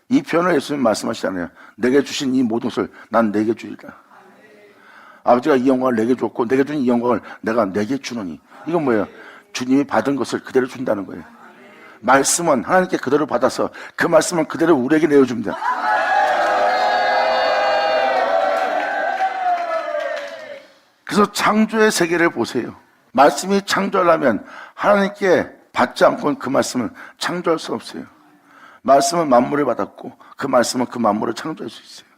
이 표현을 예수님이 말씀하시잖아요. 내게 주신 이 모든 것을 난 내게 주리라. 아버지가 이 영광을 내게 줬고 내게 준 이 영광을 내가 내게 주노니. 이건 뭐예요? 주님이 받은 것을 그대로 준다는 거예요. 말씀은 하나님께 그대로 받아서 그 말씀은 그대로 우리에게 내어줍니다. 그래서 창조의 세계를 보세요. 말씀이 창조하려면 하나님께 받지 않고는 그 말씀은 창조할 수 없어요. 말씀은 만물을 받았고 그 말씀은 그 만물을 창조할 수 있어요.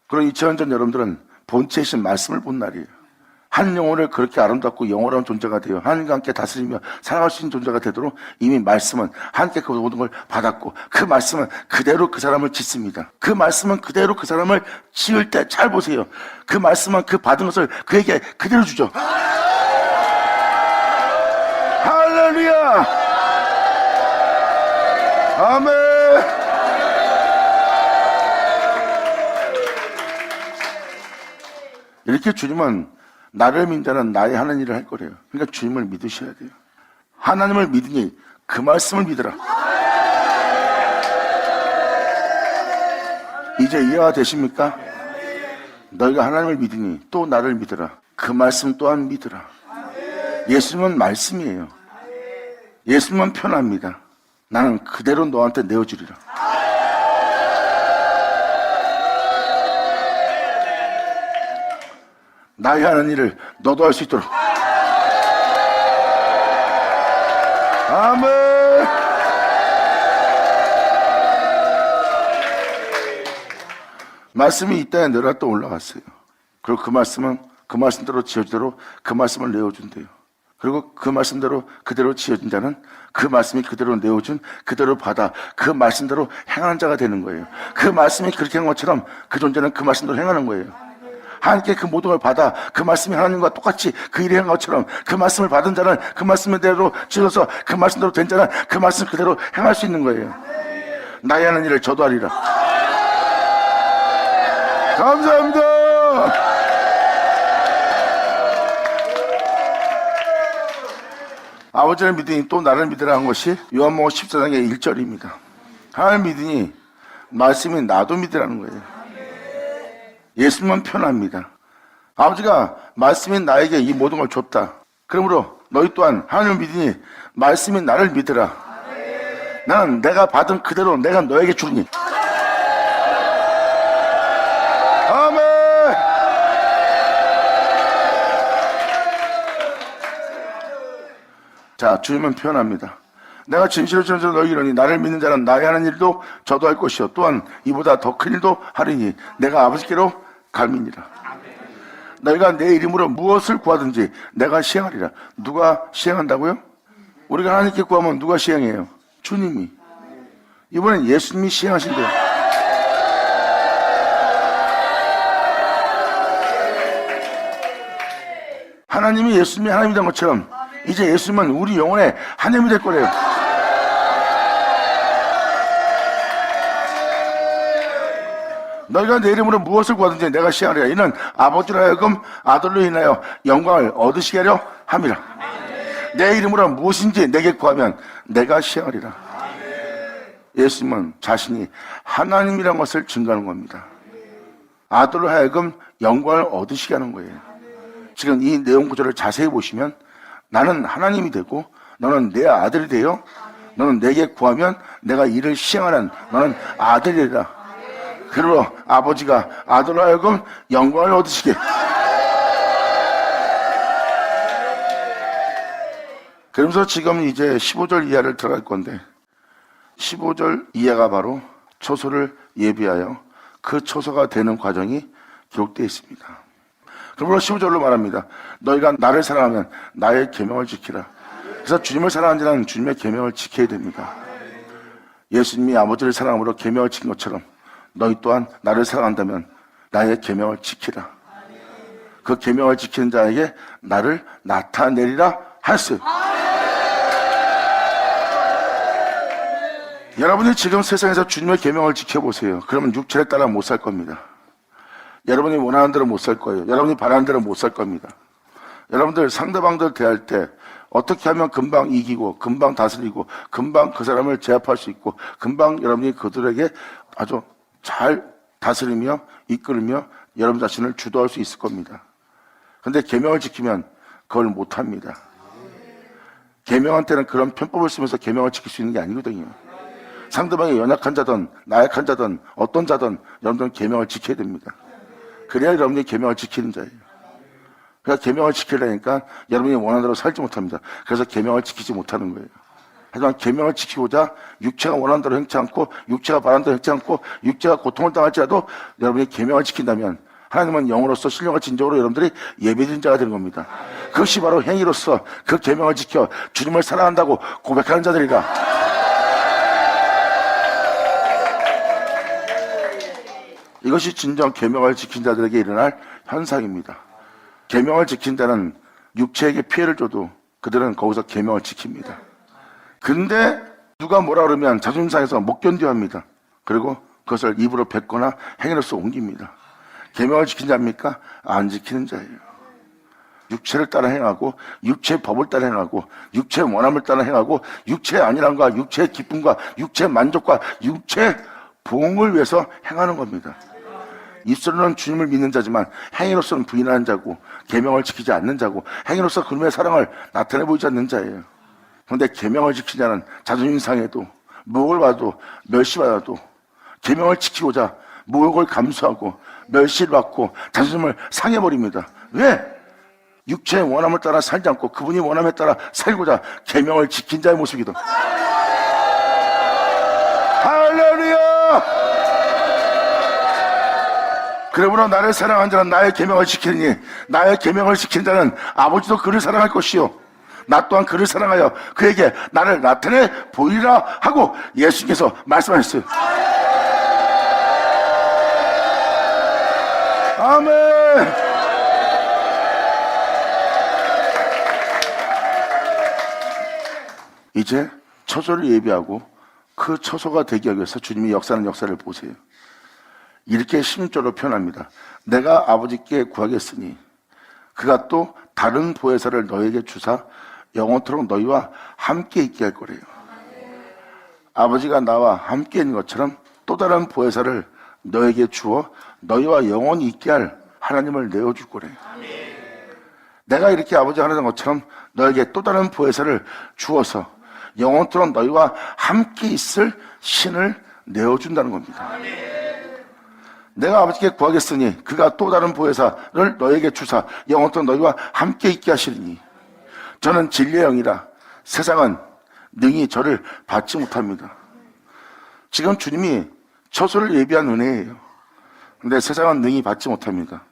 그럼 2000년 전 여러분들은 본체이신 말씀을 본 날이에요. 한 영혼을 그렇게 아름답고 영원한 존재가 되어 하나님과 함께 다스리며 살아갈 수 있는 존재가 되도록 이미 말씀은 하나님께 그 모든 걸 받았고 그 말씀은 그대로 그 사람을 짓습니다. 그 말씀은 그대로 그 사람을 지을 때 잘 보세요. 그 말씀은 그 받은 것을 그에게 그대로 주죠. 할렐루야! 아멘! 이렇게 주님은 나를 믿는 자는 나의 하는 일을 할 거래요. 그러니까 주님을 믿으셔야 돼요. 하나님을 믿으니 그 말씀을 믿으라. 이제 이해가 되십니까? 너희가 하나님을 믿으니 또 나를 믿으라. 그 말씀 또한 믿으라. 예수님은 말씀이에요. 예수님은 편합니다. 나는 그대로 너한테 내어주리라. 나의 하는 일을 너도 할 수 있도록. 아멘. 말씀이 이 땅에 내려왔다 올라갔어요. 그리고 그 말씀은 그 말씀대로 지어지도록 그 말씀을 내어준대요. 그리고 그 말씀대로 그대로 지어진 자는 그 말씀이 그대로 내어준 그대로 받아 그 말씀대로 행하는 자가 되는 거예요. 그 말씀이 그렇게 한 것처럼 그 존재는 그 말씀대로 행하는 거예요. 하나님께 그 모든 걸 받아 그 말씀이 하나님과 똑같이 그 일을 한 것처럼 그 말씀을 받은 자는 그 말씀대로 지어서 그 말씀대로 된 자는 그 말씀 그대로 행할 수 있는 거예요. 나의 하는 일을 저도 하리라. 감사합니다. 아버지를 믿으니 또 나를 믿으라 한 것이 요한복음 14장의 1절입니다. 하나님을 믿으니 말씀이 나도 믿으라는 거예요. 예수님은 편합니다. 아버지가 말씀이 나에게 이 모든 걸 줬다. 그러므로 너희 또한 하나님을 믿으니 말씀이 나를 믿으라. 나는 내가 받은 그대로 내가 너에게 주니. 아멘. 자, 주님은 표현합니다. 내가 진실로 너희에게 이르노니 나를 믿는 자는 나의 하는 일도 저도 할 것이요 또한 이보다 더 큰 일도 하리니 내가 아버지께로 갈미니라. 너희가 내 이름으로 무엇을 구하든지 내가 시행하리라. 누가 시행한다고요? 우리가 하나님께 구하면 누가 시행해요? 주님이. 이번엔 예수님이 시행하신대요. 하나님이 예수님이 하나님이 된 것처럼 이제 예수님은 우리 영혼의 하나님이 될 거래요. 너희가 내 이름으로 무엇을 구하든지 내가 시행하리라. 이는 아버지로 하여금 아들로 인하여 영광을 얻으시게 하려 함이라. 내 이름으로 무엇인지 내게 구하면 내가 시행하리라. 예수님은 자신이 하나님이라는 것을 증거하는 겁니다. 아들로 하여금 영광을 얻으시게 하는 거예요. 지금 이 내용 구조를 자세히 보시면 나는 하나님이 되고 너는 내 아들이 되어 너는 내게 구하면 내가 이를 시행하는 너는 아들이라. 그리고 아버지가 아들로 하여금 영광을 얻으시게. 그러면서 지금 이제 15절 이하를 들어갈 건데 15절 이하가 바로 초소를 예비하여 그 초소가 되는 과정이 기록되어 있습니다. 그러므로 15절로 말합니다. 너희가 나를 사랑하면 나의 계명을 지키라. 그래서 주님을 사랑하는 자는 주님의 계명을 지켜야 됩니다. 예수님이 아버지를 사랑함으로 계명을 지킨 것처럼 너희 또한 나를 사랑한다면 나의 계명을 지키라. 그 계명을 지키는 자에게 나를 나타내리라 하였어요. 여러분이 지금 세상에서 주님의 계명을 지켜보세요. 그러면 육체에 따라 못 살 겁니다. 여러분이 원하는 대로 못 살 거예요. 여러분이 바라는 대로 못 살 겁니다. 여러분들 상대방들 대할 때 어떻게 하면 금방 이기고 금방 다스리고 금방 그 사람을 제압할 수 있고 금방 여러분이 그들에게 아주 잘 다스리며 이끌며 여러분 자신을 주도할 수 있을 겁니다. 그런데 계명을 지키면 그걸 못합니다. 계명한테는 그런 편법을 쓰면서 계명을 지킬 수 있는 게 아니거든요. 상대방이 연약한 자든 나약한 자든 어떤 자든 여러분들은 계명을 지켜야 됩니다. 그래야 여러분이 계명을 지키는 자예요. 그러니까 계명을 지키려니까 여러분이 원하는 대로 살지 못합니다. 그래서 계명을 지키지 못하는 거예요. 하지만 계명을 지키고자 육체가 원하는 대로 행치 않고 육체가 바라는 대로 행치 않고 육체가 고통을 당할지라도 여러분이 계명을 지킨다면 하나님은 영으로서 신령과 진정으로 여러분들이 예배드린 자가 되는 겁니다. 그것이 바로 행위로서 그 계명을 지켜 주님을 사랑한다고 고백하는 자들이라. 이것이 진정 계명을 지킨 자들에게 일어날 현상입니다. 계명을 지킨 자는 육체에게 피해를 줘도 그들은 거기서 계명을 지킵니다. 근데 누가 뭐라 그러면 자존심 상해서 못 견뎌합니다. 그리고 그것을 입으로 뱉거나 행위로서 옮깁니다. 계명을 지킨 자입니까? 안 지키는 자예요. 육체를 따라 행하고 육체의 법을 따라 행하고 육체의 원함을 따라 행하고 육체의 안일함과 육체의 기쁨과 육체의 만족과 육체의 보응을 위해서 행하는 겁니다. 입술로는 주님을 믿는 자지만 행위로서는 부인하는 자고 계명을 지키지 않는 자고 행위로서 그놈의 사랑을 나타내 보이지 않는 자예요. 그런데 계명을 지킨 자는 자존심 상해도 모욕을 받아도 멸시받아도 계명을 지키고자 모욕을 감수하고 멸시를 받고 자존심을 상해버립니다. 왜? 육체의 원함을 따라 살지 않고 그분이 원함에 따라 살고자 계명을 지킨 자의 모습이다. 할렐루야! 그러므로 나를 사랑한 자는 나의 계명을 지키니 나의 계명을 지킨 자는 아버지도 그를 사랑할 것이요 나 또한 그를 사랑하여 그에게 나를 나타내 보이리라 하고 예수께서 말씀하셨어요. 아멘. 이제 처소를 예비하고 그 처소가 되기 위해서 주님이 역사하는 역사를 보세요. 이렇게 16절로 표현합니다. 내가 아버지께 구하겠으니 그가 또 다른 보혜사를 너에게 주사 영원토록 너희와 함께 있게 할 거래요. 아버지가 나와 함께 있는 것처럼 또 다른 보혜사를 너에게 주어 너희와 영원히 있게 할 하나님을 내어줄 거래요. 내가 이렇게 아버지가 하는 것처럼 너에게 또 다른 보혜사를 주어서 영원토록 너희와 함께 있을 신을 내어준다는 겁니다. 내가 아버지께 구하겠으니 그가 또 다른 보혜사를 너에게 주사 영원토록 너희와 함께 있게 하시리니 저는 진리의 영이라 세상은 능히 저를 받지 못합니다. 지금 주님이 처소를 예비한 은혜예요. 근데 세상은 능히 받지 못합니다.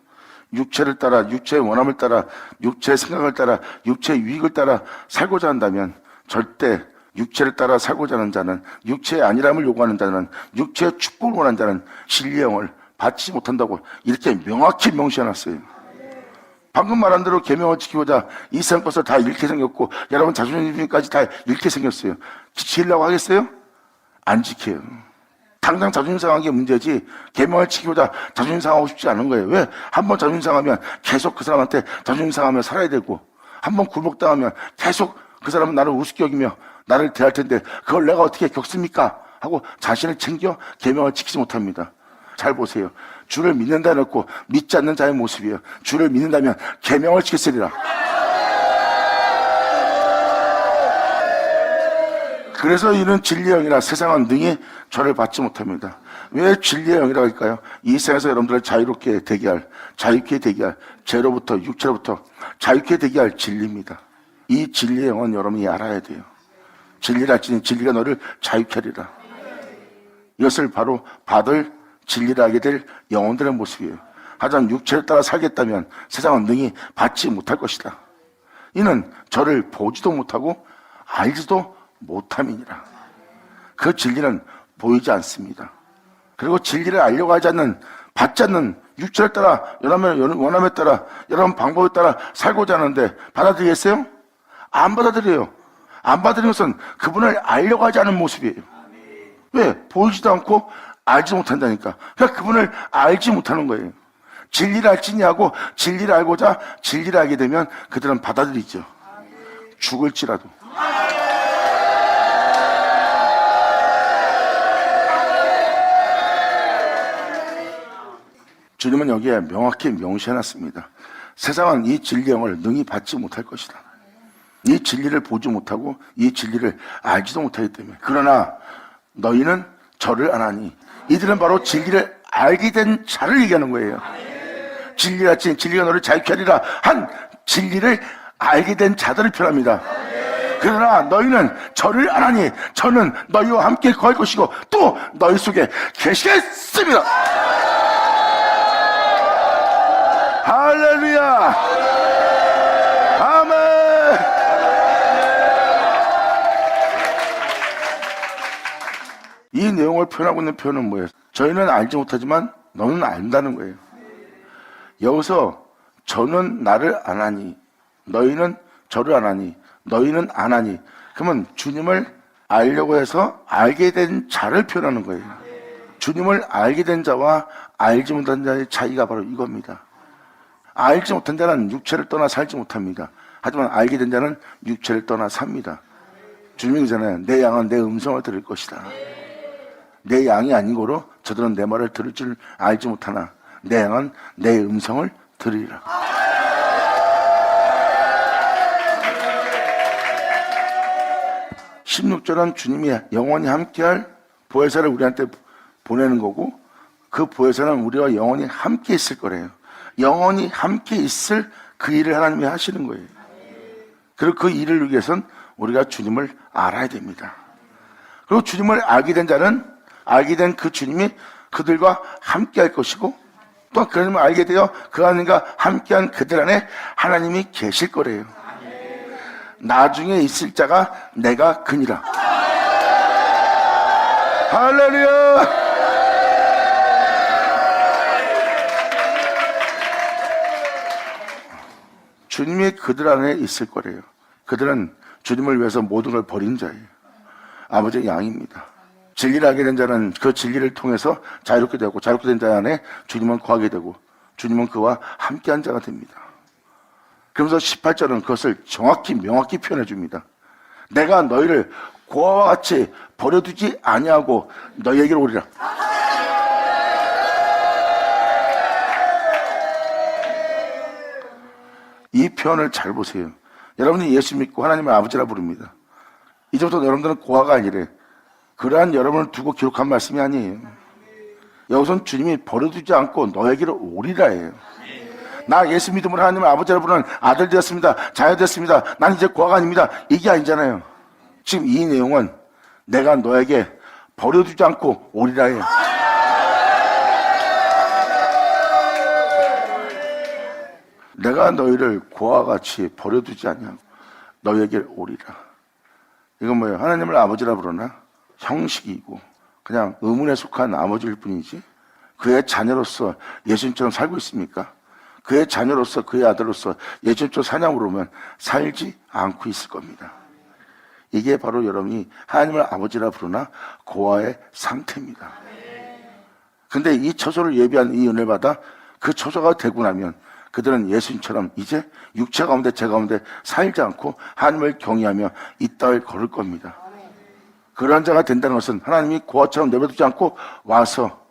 육체를 따라 육체의 원함을 따라 육체의 생각을 따라 육체의 유익을 따라 살고자 한다면 절대 육체를 따라 살고자 하는 자는 육체의 안일함을 요구하는 자는 육체의 축복을 원하는 자는 진리의 영을 받지 못한다고 이렇게 명확히 명시해놨어요. 방금 말한 대로 계명을 지키고자 이 세상 것을 다 잃게 생겼고 여러분 자존심까지 다 잃게 생겼어요. 지키려고 하겠어요? 안 지켜요. 당장 자존심 상한 게 문제지 계명을 지키고자 자존심 상하고 싶지 않은 거예요. 왜? 한번 자존심 상하면 계속 그 사람한테 자존심 상하며 살아야 되고, 한번 굴복당하면 계속 그 사람은 나를 우습게 여기며 나를 대할 텐데 그걸 내가 어떻게 겪습니까? 하고 자신을 챙겨 계명을 지키지 못합니다. 잘 보세요. 주를 믿는다 해놓고 믿지 않는 자의 모습이에요. 주를 믿는다면 계명을 지켰으리라. 그래서 이는 진리의 영이라 세상은 능히 저를 받지 못합니다. 왜 진리의 영이라고 할까요? 이 세상에서 여러분들을 자유롭게 되게 할, 자유케 되게 할, 죄로부터 육체로부터 자유케 되게 할 진리입니다. 이 진리의 영은 여러분이 알아야 돼요. 진리를 알지니 진리가 너를 자유케 하리라. 이것을 바로 받을 진리를 알게 될 영혼들의 모습이에요. 하지만 육체를 따라 살겠다면 세상은 능히 받지 못할 것이다. 이는 저를 보지도 못하고 알지도 못함이니라. 그 진리는 보이지 않습니다. 그리고 진리를 알려고 하지 않는, 받지 않는 육체를 따라 원함에 따라 여러분 방법에 따라 살고자 하는데 받아들이겠어요? 안 받아들여요. 안 받아들이는 것은 그분을 알려고 하지 않은 모습이에요. 왜? 보이지도 않고 알지 못한다니까. 그러니까 그분을 알지 못하는 거예요. 진리를 알지니 하고 진리를 알고자 진리를 알게 되면 그들은 받아들이죠. 죽을지라도. 주님은 여기에 명확히 명시해놨습니다. 세상은 이 진리의 영을 능히 받지 못할 것이다. 이 진리를 보지 못하고 이 진리를 알지도 못하기 때문에. 그러나 너희는 저를 아나니. 이들은 바로 진리를 알게 된 자를 얘기하는 거예요. 진리를 알지니 진리가 너를 자유케 하리라 한 진리를 알게 된 자들을 표현합니다. 그러나 너희는 저를 아나니 저는 너희와 함께 거할 것이고 또 너희 속에 계시겠습니다. 할렐루야. 아멘. 이 내용을 표현하고 있는 표현은 뭐예요? 저희는 알지 못하지만 너는 안다는 거예요. 여기서 저는 나를 아나니, 너희는 저를 아나니, 너희는 아나니. 그러면 주님을 알려고 해서 알게 된 자를 표현하는 거예요. 주님을 알게 된 자와 알지 못한 자의 차이가 바로 이겁니다. 알지 못한 자는 육체를 떠나 살지 못합니다. 하지만 알게 된 자는 육체를 떠나 삽니다. 주님이 그러잖아요. 내 양은 내 음성을 들을 것이다. 내 양이 아닌 거로 저들은 내 말을 들을 줄 알지 못하나 내 양은 내 음성을 들으리라. (16절은) 주님이 영원히 함께할 보혜사를 우리한테 보내는 거고, 그 보혜사는 우리와 영원히 함께 있을 거래요. 영원히 함께 있을 그 일을 하나님이 하시는 거예요. 그리고 그 일을 위해서는 우리가 주님을 알아야 됩니다. 그리고 주님을 알게 된 자는 알게 된 그 주님이 그들과 함께 할 것이고, 또 그 하나님을 알게 되어 그 하나님과 함께한 그들 안에 하나님이 계실 거래요. 나중에 있을 자가 내가 그니라. 할렐루야. 주님이 그들 안에 있을 거래요. 그들은 주님을 위해서 모든 걸 버린 자예요. 아버지의 양입니다. 진리를 알게 된 자는 그 진리를 통해서 자유롭게 되고, 자유롭게 된 자 안에 주님은 거하게 되고, 주님은 그와 함께한 자가 됩니다. 그러면서 18절은 그것을 정확히 명확히 표현해 줍니다. 내가 너희를 고아와 같이 버려두지 아니하고 너희에게로 오리라. 이 표현을 잘 보세요. 여러분이 예수 믿고 하나님을 아버지라 부릅니다. 이제부터 여러분들은 고아가 아니래. 그러한 여러분을 두고 기록한 말씀이 아니에요. 여기서는 주님이 버려두지 않고 너에게로 오리라예요. 나 예수 믿음으로 하나님을 아버지라 부르는 아들 되었습니다. 자녀 되었습니다. 난 이제 고아가 아닙니다. 이게 아니잖아요. 지금 이 내용은 내가 너에게 버려두지 않고 오리라예요. 내가 너희를 고아와 같이 버려두지 아니하고 너희에게 오리라. 이건 뭐예요? 하나님을 아버지라 부르나? 형식이고 그냥 의문에 속한 아버지일 뿐이지 그의 자녀로서 예수님처럼 살고 있습니까? 그의 자녀로서 그의 아들로서 예수님처럼 사냐고 그러면 살지 않고 있을 겁니다. 이게 바로 여러분이 하나님을 아버지라 부르나 고아의 상태입니다. 근데 이 처소를 예비한 이 은혜를 받아 그 처소가 되고 나면 그들은 예수님처럼 이제 육체 가운데 제 가운데 살지 않고 하나님을 경외하며 이 땅을 걸을 겁니다. 그러한 자가 된다는 것은 하나님이 고아처럼 내버려두지 않고 와서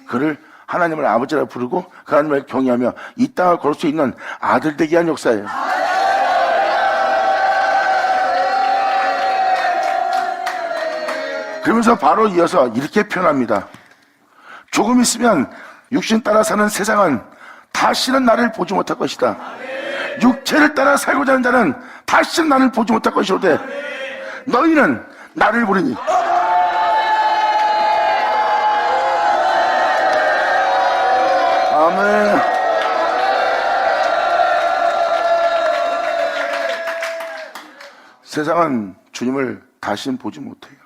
그를 하나님을 아버지라 부르고 그 하나님을 경외하며 이 땅을 걸을 수 있는 아들 되게 한 역사예요. 그러면서 바로 이어서 이렇게 표현합니다. 조금 있으면 육신 따라 사는 세상은 다시는 나를 보지 못할 것이다. 육체를 따라 살고자 하는 자는 다시는 나를 보지 못할 것이로되 너희는 나를 보리니. 아멘. 세상은 주님을 다시는 보지 못해요.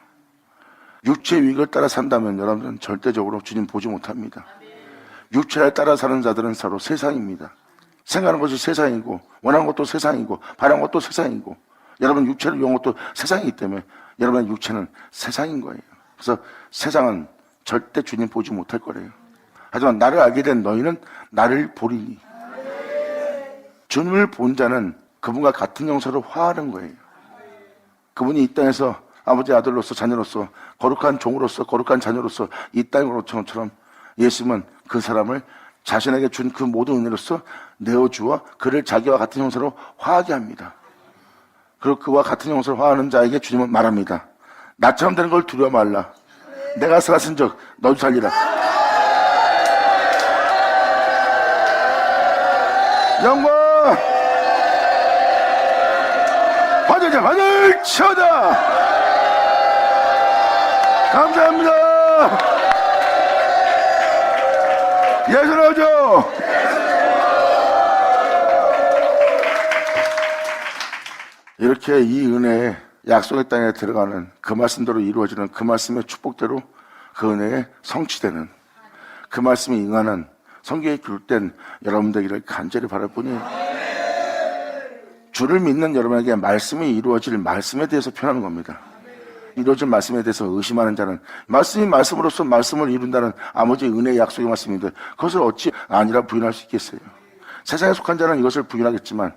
육체의 위익을 따라 산다면 여러분들은 절대적으로 주님 보지 못합니다. 육체를 따라 사는 자들은 서로 세상입니다. 생각하는 것이 세상이고 원하는 것도 세상이고 바라는 것도 세상이고 여러분 육체를 이용한 것도 세상이기 때문에 여러분의 육체는 세상인 거예요. 그래서 세상은 절대 주님 보지 못할 거래요. 하지만 나를 알게 된 너희는 나를 보리니. 주님을 본 자는 그분과 같은 용서를 화하는 거예요. 그분이 이 땅에서 아버지 아들로서 자녀로서 거룩한 종으로서 거룩한 자녀로서 이 땅에 오신 것처럼 예수님은 그 사람을 자신에게 준 그 모든 은혜로서 내어주어 그를 자기와 같은 형사로 화하게 합니다. 그리고 그와 같은 형사로 화하는 자에게 주님은 말합니다. 나처럼 되는 걸 두려워 말라. 내가 살았은 적 너도 살리라. 영광 받으자 받을 쳐다. 감사합니다. 예술하죠. 이렇게 이 은혜에 약속의 땅에 들어가는 그 말씀대로 이루어지는 그 말씀의 축복대로 그 은혜에 성취되는 그 말씀이 응하는 성경에 기록된 여러분 되기를 간절히 바랄 뿐이에요. 주를 믿는 여러분에게 말씀이 이루어질 말씀에 대해서 표현하는 겁니다. 이루어질 말씀에 대해서 의심하는 자는 말씀이 말씀으로서 말씀을 이룬다는 아버지의 은혜의 약속의 말씀인데 그것을 어찌 아니라 부인할 수 있겠어요. 세상에 속한 자는 이것을 부인하겠지만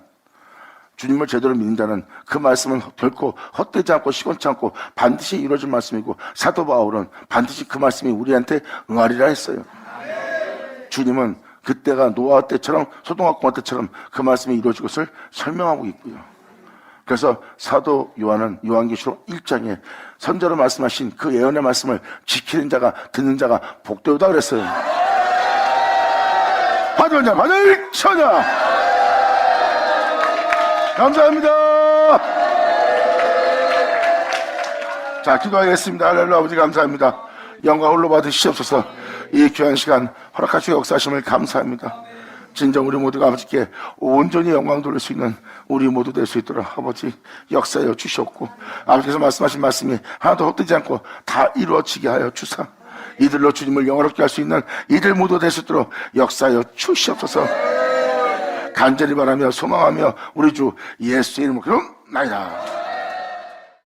주님을 제대로 믿는 자는 그 말씀은 결코 헛되지 않고 시건치 않고 반드시 이루어질 말씀이고 사도 바울은 반드시 그 말씀이 우리한테 응하리라 했어요. 주님은 그때가 노아 때처럼 소돔과 고모라 때처럼 그 말씀이 이루어질 것을 설명하고 있고요. 그래서 사도 요한은 요한계시록 1장에 선자로 말씀하신 그 예언의 말씀을 지키는 자가 듣는 자가 복되다 그랬어요. 받을 자 받을 처자. 감사합니다. 자, 기도하겠습니다. 할렐루야. 아버지 감사합니다. 영광 홀로 받으시옵소서. 이 귀한 시간 허락하시고 역사하심을 감사합니다. 진정 우리 모두가 아버지께 온전히 영광 돌릴 수 있는 우리 모두 될 수 있도록 아버지 역사하여 주시옵고 아버지께서 말씀하신 말씀이 하나도 헛되지 않고 다 이루어지게 하여 주사 이들로 주님을 영화롭게 할 수 있는 이들 모두 될 수 있도록 역사하여 주시옵소서. 간절히 바라며 소망하며 우리 주 예수의 이름으로 기도나이다.